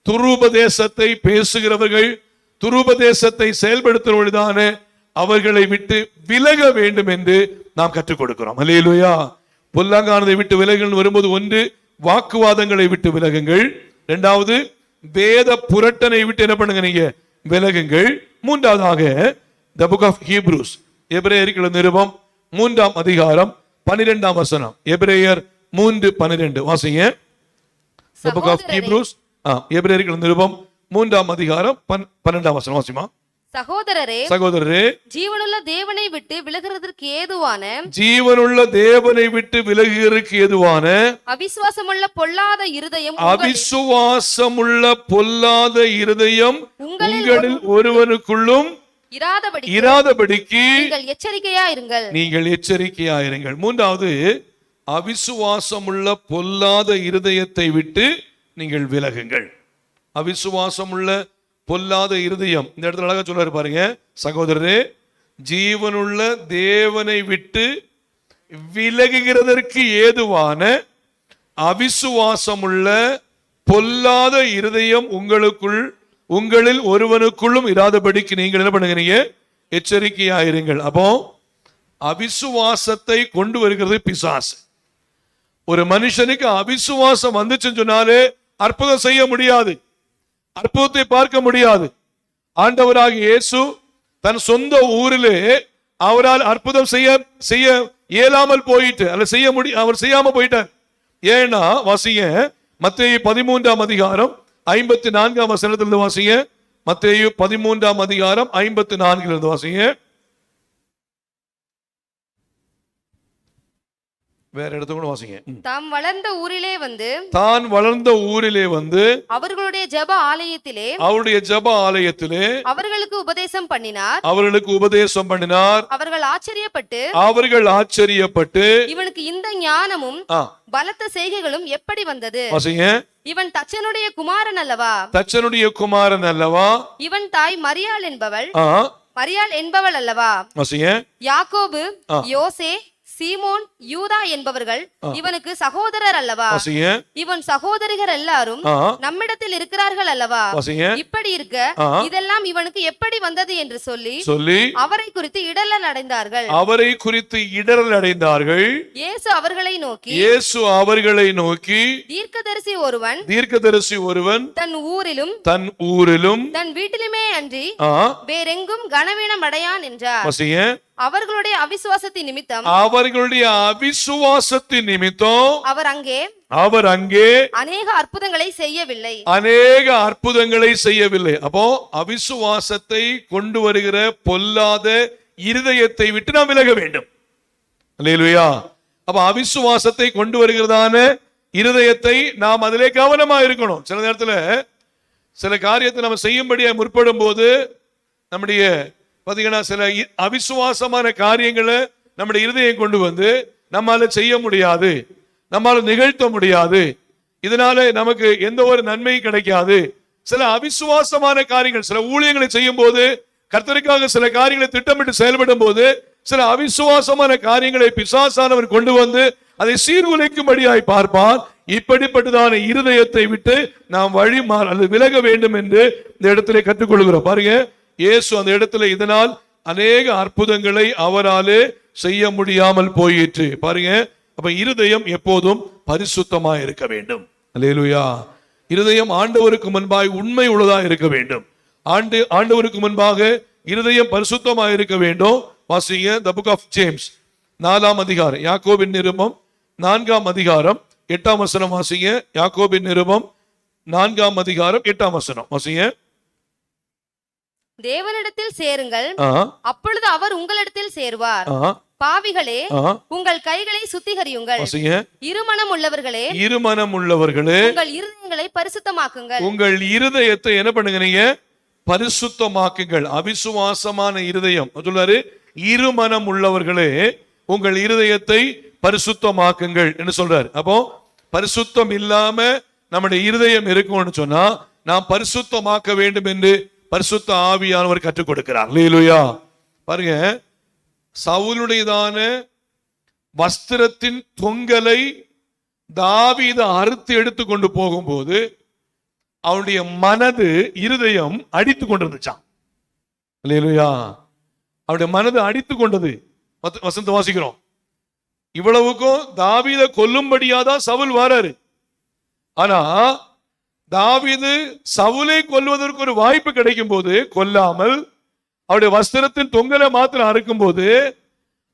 துருபதேசத்தை பேசுகிறவர்கள், துருபதேசத்தை செயல்படுத்துவதான அவர்களை விட்டு விலக வேண்டும் என்று நாம் கற்றுக் கொடுக்கிறோம். அல்லேலூயா. பொல்லாங்கானதை விட்டு விலகல் வரும்போது, ஒன்று வாக்குவாதங்களை விட்டு விலகுங்கள், இரண்டாவது வேத புரட்டனை விட்டு என்ன பண்ணுங்க, நீங்க விலகுங்கள். மூன்றாவதாக The book of Hebrews, எபிரேயர் நிருபம் 3ஆம் அதிகாரம் 12ஆம் வசனம். எபிரேயர் 3:12 வாசிங்க. The book of Hebrews, எபிரேயர் நிருபம் 3ஆம் அதிகாரம் 12ஆம் வசனம் வாசிமா. சகோதரரே, ஜீவனுள்ள தேவனை விட்டு விலகுவதற்கு ஏதுவான அவிசுவாசமுள்ள பொல்லாத இருதயம் உங்களில் ஒருவனுக்குள்ளும் இராதபடிக்கு நீங்கள் எச்சரிக்கையாயிருங்கள். மூன்றாவது, அவிசுவாசமுள்ள பொல்லாத இருதயத்தை விட்டு நீங்கள் விலகுங்கள். அவிசுவாசமுள்ள பொல்லாத இருதயம், இந்த இடத்துல அழகா சொல்றாரு பாருங்க. சகோதரரே, ஜீவனுள்ள தேவனை விட்டு விலகுகிறதற்கு ஏதுவான அவிசுவாசமுள்ள பொல்லாத இருதயம் உங்களில் ஒருவனுக்குள்ளும் இராதபடிக்கு நீங்கள் என்ன பண்ணுங்க, எச்சரிக்கையாயிருங்கள். அப்போ அவிசுவாசத்தை கொண்டு வருகிறது பிசாசு. ஒரு மனுஷனுக்கு அவிசுவாசம் வந்துச்சுன்னு சொன்னாலே அற்புதம் செய்ய முடியாது, அற்புதத்தை பார்க்க முடியாது. ஆண்டவராகிய இயேசு தன் சொந்த ஊரிலே அவரால் அற்புதம் செய்ய இயலாமல் போயிட்டு, அல்ல அவர் செய்யாம போயிட்டார். ஏன்னா வாசிங்க, மத்தேயு 13ஆம் அதிகாரம் 54ஆம் வசனத்திலிருந்து வாசிங்க. மத்தேயு 13ஆம் அதிகாரம் 54 வாசிங்க. வேற இடத்துல கூட வாசிங்க. தான் வளர்ந்த ஊரிலே வந்து அவர்களுடைய ஜெப ஆலயத்திலே அவர்களுக்கு உபதேசம் பண்ணினார். அவர்கள் ஆச்சரியப்பட்டு இவனுக்கு இந்த ஞானமும் பலத்த செய்கைகளும் எப்படி வந்தது? இவன் தச்சனுடைய குமாரன் அல்லவா? இவன் தாய் மரியாள் என்பவள் அல்லவா? யாக்கோபு, யோசே, சீமோன், யூதா என்பவர்கள் இவனுக்கு சகோதரர் அல்லவா? இவன் சகோதரிகள் எல்லாரும் நம்மிடத்தில் இருக்கிறார்கள் அல்லவா? இப்படி இருக்க இதெல்லாம் இவனுக்கு எப்படி வந்தது என்று சொல்லி அவரை குறித்து இடரல் அடைந்தார்கள். இயேசு அவர்களை நோக்கி தீர்க்கதரிசி ஒருவன் தன் ஊரிலும் தன் வீட்டிலுமே அன்றி வேறெங்கும் கனவீனம் அடையான் என்றார். அவர்களுடைய அவிசுவாசத்தின் நிமித்தம் அவர் அங்கே அநேக அற்புதங்களை செய்யவில்லை. அப்போ அவிசுவாசத்தை கொண்டு வருகிற பொல்லாத இருதயத்தை விட்டு நாம் விலக வேண்டும். அல்லேலூயா. அப்ப அவிசுவாசத்தை கொண்டு வருகிறதான இருதயத்தை நாம் அதிலே கவனமா இருக்கணும். சில நேரத்துல சில காரியத்தை நம்ம செய்யும்படியா முற்படும் போது நம்முடைய பாத்தீங்கன்னா சில அவிசுவாசமான காரியங்களை நம்முடைய இருதயம் கொண்டு வந்து நம்மால செய்ய முடியாது, நம்மால நிகழ்த்த முடியாது, இதனால நமக்கு எந்த ஒரு நன்மையும் கிடைக்காது. சில அவிசுவாசமான காரியங்கள், சில ஊழியங்களை செய்யும் போது, கர்த்தருக்காக சில காரியங்களை திட்டமிட்டு செயல்படும் போது, சில அவிசுவாசமான காரியங்களை பிசாசானவர் கொண்டு வந்து அதை சீர்குலைக்கும்படியாய் பார்ப்பார். இப்படிப்பட்டதான இருதயத்தை விட்டு நாம் வழி அல்லது விலக வேண்டும் என்று இந்த இடத்திலே கற்றுக்கொள்கிறோம். பாருங்க, இயேசு அந்த இடத்துல இதனால் அநேக அற்புதங்களை அவராலே செய்ய முடியாமல் போயிற்று. பாருங்க, அப்ப இருதயம் எப்போதும் பரிசுத்தமாய் இருக்க வேண்டும். அல்லேலூயா. இருதயம் ஆண்டவருக்கு முன்பாக உண்மை உள்ளதா இருக்க வேண்டும். ஆண்டவருக்கு முன்பாக இருதயம் பரிசுத்தமாக இருக்க வேண்டும். வாசிங்க the book of James 4ஆம் அதிகாரம், யாக்கோபின் நிருபம் 4ஆம் அதிகாரம் 8ஆம் வசனம் வாசிங்க. யாக்கோபின் நிருபம் 4ஆம் அதிகாரம் 8ஆம் வசனம் வாசிங்க. தேவனிடத்தில் சேருங்கள், அப்பொழுது அவர் உங்களிடத்தில் சேருவார். பாவிகளே, உங்கள் கைகளை சுத்திகரியுங்கள். இருமனம் உள்ளவர்களே, உங்கள் இருதயங்களை பரிசுத்தமாக்குங்கள். உங்கள் இருதயத்தை என்ன பண்ணுங்க, நீங்க பரிசுத்தமாக்குங்கள். அவிசுவாசமான இருதயம் சொல்றாரு, இருமனம் உள்ளவர்களே உங்கள் இருதயத்தை பரிசுத்தமாக்குங்கள் என்று சொல்றாரு. அப்போ பரிசுத்தம் இல்லாம நம்முடைய இருதயம் இருக்கும்னு சொன்னா நாம் பரிசுத்தமாக்க வேண்டும் என்று பரிசுத்த ஆவியானவர் கற்றுக் கொடுக்கிறார். அல்லேலூயா. பாருங்க, சவுலுடையதான வஸ்திரத்தின் தொங்கலை தாவீது அறுத்து எடுத்து கொண்டு போகும்போது அவனுடைய மனது இருதயம் அடித்து கொண்டிருந்துச்சான். அல்லேலூயா. அவருடைய மனது அடித்து கொண்டது. வசந்த வாசிக்கிறோம். இவ்வளவுக்கும் தாவீத கொல்லும்படியாதான் சவுல் வராரு. ஆனா தாவீது சவுலை கொல்வதற்கு ஒரு வாய்ப்பு கிடைக்கும் போது கொல்லாமல் அவருடைய வஸ்திரத்தின் தொங்கலை மாத்திரம் அறுக்கும் போது,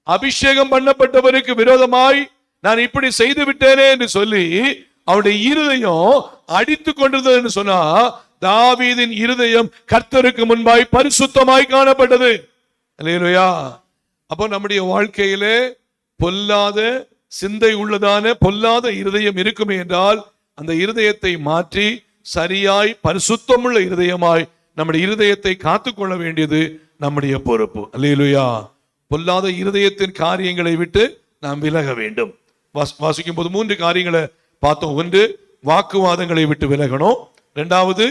அபிஷேகம் பண்ணப்பட்டவருக்கு விரோதமாய் நான் இப்படி செய்து விட்டேனே என்று சொல்லி அவருடைய இருதயம் அடித்து கொண்டிருந்தது சொன்னா, தாவீதின் இருதயம் கர்த்தருக்கு முன்பாய் பரிசுத்தமாய் காணப்பட்டது. அல்லேலூயா. அப்போ நம்முடைய வாழ்க்கையிலே பொல்லாத சிந்தை உள்ளதான பொல்லாத இருதயம் இருக்குமே என்றால் அந்த இருதயத்தை மாற்றி சரியாய் பரிசுத்தமுள்ள இருதயமாய் நம்முடைய இருதயத்தை காத்துக்கொள்ள வேண்டியது நம்முடைய பொறுப்பு. அல்லேலூயா. பொல்லாத இருதயத்தின் காரியங்களை விட்டு நாம் விலக வேண்டும். வாசிக்கும் போது 3 காரியங்களை பார்த்தோம். 1, வாக்குவாதங்களை விட்டு விலகணும். 2வது,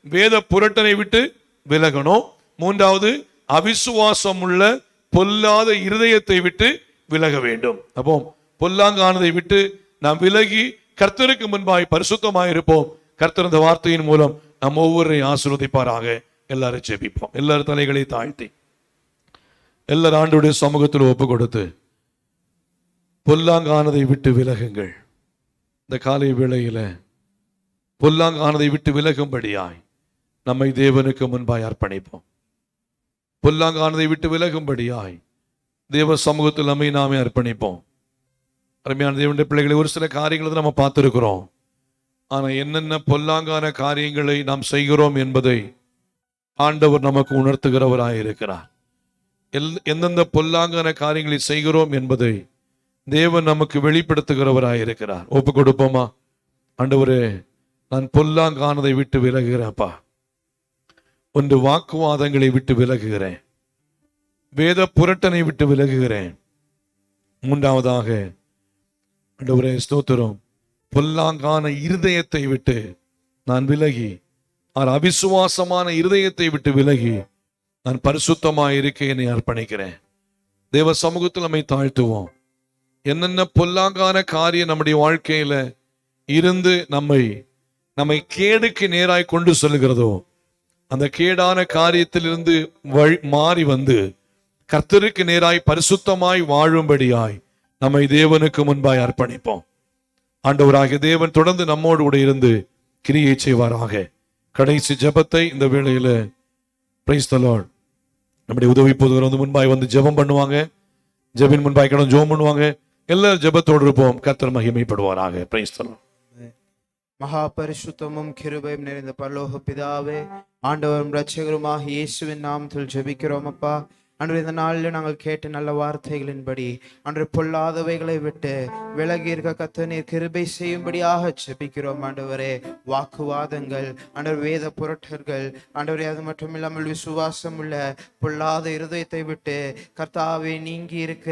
வேத புரட்டனை விட்டு விலகணும். 3வது, அவிசுவாசம் உள்ள பொல்லாத இருதயத்தை விட்டு விலக வேண்டும். அப்போ பொல்லாங்கானதை விட்டு நாம் விலகி கர்த்தருக்கு முன்பாய் பரிசுத்தமாய் இருப்போம். கர்த்தர் இந்த வார்த்தையின் மூலம் நாம் ஒவ்வொருவரையும் ஆசீர்வதிப்பாராக. எல்லாரும் ஜெபிப்போம். எல்லாரும் தலைகளை தாழ்த்தி எல்லாரும் ஆண்டவருடைய சமூகத்தில் ஒப்பு கொடுத்து பொல்லாங்கானதை விட்டு விலகுங்கள். இந்த காலை வேளையில பொல்லாங்கானதை விட்டு விலகும்படியாய் நம்மை தேவனுக்கு முன்பாய் அர்ப்பணிப்போம். பொல்லாங்கானதை விட்டு விலகும்படியாய் தேவ சமூகத்தில் நம்மை நாமே அர்ப்பணிப்போம். அருமையான தேவனுடைய பிள்ளைகளை, ஒரு சில காரியங்களை நம்ம பார்த்திருக்கிறோம். ஆனா என்னென்ன பொல்லாங்கான காரியங்களை நாம் செய்கிறோம் என்பதை ஆண்டவர் நமக்கு உணர்த்துகிறவராய் இருக்கிறார். எந்தெந்த பொல்லாங்கான காரியங்களை செய்கிறோம் என்பதை தேவன் நமக்கு வெளிப்படுத்துகிறவராய் இருக்கிறார். ஒப்பு கொடுப்போமா? ஆண்டவரே, நான் பொல்லாங்கானதை விட்டு விலகுகிறேன்ப்பா. 1, வாக்குவாதங்களை விட்டு விலகுகிறேன். வேத புரட்டனை விட்டு விலகுகிறேன். 3வதாக ஆண்டவரே ஸ்தோத்திரம், பொல்லாங்கான இருதயத்தை விட்டு நான் விலகி, அவிசுவாசமான இருதயத்தை விட்டு விலகி நான் பரிசுத்தமாக இருக்க என்னை அர்ப்பணிக்கிறேன். தேவ சமூகத்தில் நம்மை தாழ்த்துவோம். என்னென்ன பொல்லாங்கான காரியம் நம்முடைய வாழ்க்கையில இருந்து நம்மை கேடுக்கு நேராய் கொண்டு செல்கிறதோ அந்த கேடான காரியத்திலிருந்து மாறி வந்து கர்த்தருக்கு நேராய் பரிசுத்தமாய் வாழும்படியாய் நம்மை தேவனுக்கு முன்பாய் அர்ப்பணிப்போம். ஆண்டவராகிய தேவன் தொடர்ந்து நம்மோடு கூட இருந்து கிரியை செய்வாராக. கடைசி ஜெபத்தை இந்த வேளையில பிரைஸ் தி லார்ட் நம்முடைய உதவி போதுவர் வந்து முன்பாய் வந்து ஜெபம் பண்ணுவாங்க. ஜெபின் முன்பாய் கடந்து ஜெபம் பண்ணுவாங்க. எல்லாரும் ஜெபத்தோடு இருப்போம். கர்த்தர் மகிமைப்படுவாராக. Praise the Lord. மகா பரிசுத்தமும் கிருபையும் நிறைந்த பரலோக பிதாவே, ஆண்டவரும் இரட்சகருமாகிய இயேசுவின் நாமத்தில் ஜெபிக்கிறோம் அப்பா. அன்று இந்த நாளில் நாங்கள் கேட்ட நல்ல வார்த்தைகளின்படி அன்று பொல்லாதவைகளை விட்டு விலகி இருக்க கர்த்தர் நீர் கிருபை செய்யும்படியாக ஜெபிக்கிறோம் ஆண்டவரே. வாக்குவாதங்கள், ஆண்டவர் வேத புரட்டர்கள், ஆண்டவரே, அது மட்டும் இல்லாமல் விசுவாசம் உள்ள பொல்லாத இருதயத்தை விட்டு கர்த்தாவே நீங்கி இருக்க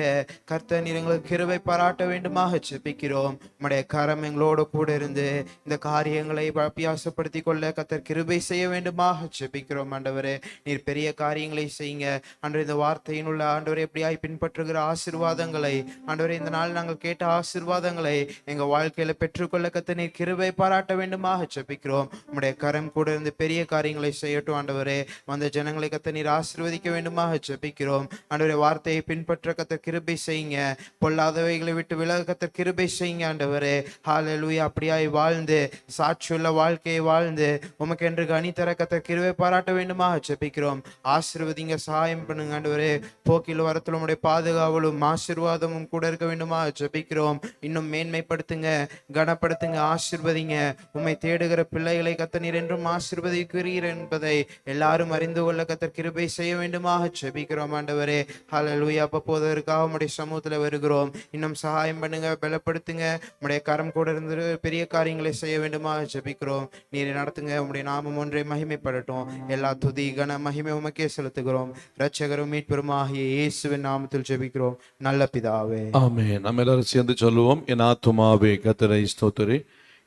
கர்த்தர் நீர் எங்களுக்கு கிருபை பாராட்ட வேண்டுமாக ஜெபிக்கிறோம். உம்முடைய கரம் எங்களோடு கூட இருந்து இந்த காரியங்களை அபியாசப்படுத்தி கொள்ள கர்த்தர் கிருபை செய்ய வேண்டுமாக ஜெபிக்கிறோம் ஆண்டவரே. நீர் பெரிய காரியங்களை செய்யுங்க ஆண்டவரே. இந்த வார்த்தையின் உள்ள ஆண்டவரே எப்படியாய் பின்பற்றுகிற ஆசீர்வாதங்களை ஆண்டவரே, இந்த நாள் நாங்கள் கேட்ட ஆசீர்வாதங்களை எங்க வாழ்க்கையில பெற்றுக்கொள்ள கர்த்தர் நீர் கிருபை பாராட்ட வேண்டுமாக ஜெபிக்கிறோம். உம்முடைய கரம் கூட இருந்து பெரிய காரியங்களை செய்யட்டும் ஆண்டவரே. வந்த ஜனங்களை கர்த்தர் நீர் ஆசீர்வதிக்க வேண்டுமாக ஜெபிக்கிறோம் ஆண்டவரே. வார்த்தையை பின்பற்ற கர்த்தர் கிருபை செய்யுங்க. பொல்லாதவைகளை விட்டு விலக கர்த்தர் கிருபை செய்யுங்க ஆண்டவரே. ஹல்லேலூயா. அப்படியாய் வாழ்ந்து சாட்சியுள்ள வாழ்க்கையை வாழ்ந்து உமக்கு என்று கனி தர கர்த்தர் கிருபை பாராட்ட வேண்டுமாக ஜெபிக்கிறோம். ஆசீர்வதிங்க, சகாயம் பண்ணுங்க ஆண்டவரே. போக்கில் வரத்தில் உம்முடைய பாதுகாவலும் ஆசீர்வாதமும் கூட இருக்க வேண்டுமாக ஜெபிக்கிறோம். இன்னும் மேன்மைப்படுத்துங்க, கனப்படுத்துங்க, ஆசீர்வதிங்க. உம்மை தேடுகிற பிள்ளைகளை கர்த்தர் நீர் என்றும் ஆசீர்வதிக்கிறீர் என்பதை எல்லாரும் அறிந்து கொள்ள கர்த்தர் கிருபை செய்ய வேண்டுமாக ஜெபிக்கிறோம் ஆண்டவரே. ஹல்லேலூயா. அப்போதற்காக உம்முடைய சமூகத்தில் வருகிறோம். இன்னும் சகாயம் பண்ணுங்க, பலப்படுத்துங்க. உம்முடைய கரம் கூட இருந்து பெரிய காரியங்களை செய்ய வேண்டுமாக ஜெபிக்கிறோம். நீரை நடத்துங்க. உம்முடைய நாமம் ஒன்றே மகிமைப்படட்டும். எல்லா துதி கன மகிமை உமக்கே செலுத்துகிறோம். இரட்சகரும் மீட்பெருமாகிய இயேசுவின் நாமத்தில் ஜெபிக்கிறோம் நல்ல பிதாவே. ஆமென். நம்ம எல்லாரும் சேர்ந்து சொல்லுவோம். என் ஆத்துமாவே கர்த்தரை ஸ்தோத்திரி,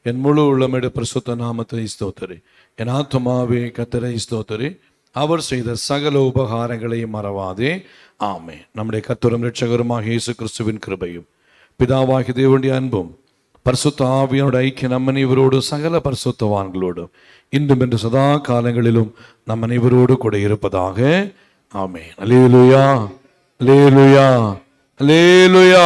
என் முழு உள்ளமிட பரிசுத்த நாமத்தை ஸ்தோத்திரி. என் ஆத்துமாவே கர்த்தரை ஸ்தோத்திரி, அவர் செய்த சகல உபகாரங்களையும் மறவாதே. ஆமென். நம்முடைய கர்த்தரும் இரட்சகருமாக இயேசு கிறிஸ்துவின் கிருபையும் பிதாவாகிய தேவனுடைய அன்பும் பரிசுத்த ஆவியோட ஐக்கிய நம்ம அனைவரோடு சகல பரிசுத்தவான்களோடும் இன்றும் என்று சதா காலங்களிலும் நம்ம அனைவரோடு கூட இருப்பதாக. ஆமென். அல்லேலூயா, அல்லேலூயா, அல்லேலூயா.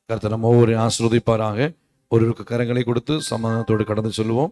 கர்த்தர் நம்ம ஒவ்வொரு ஆசீர்வதிப்பாராக. ஒருவருக்கு கரங்களை கொடுத்து சமாதானத்தோடு கடந்து சொல்லுவோம்.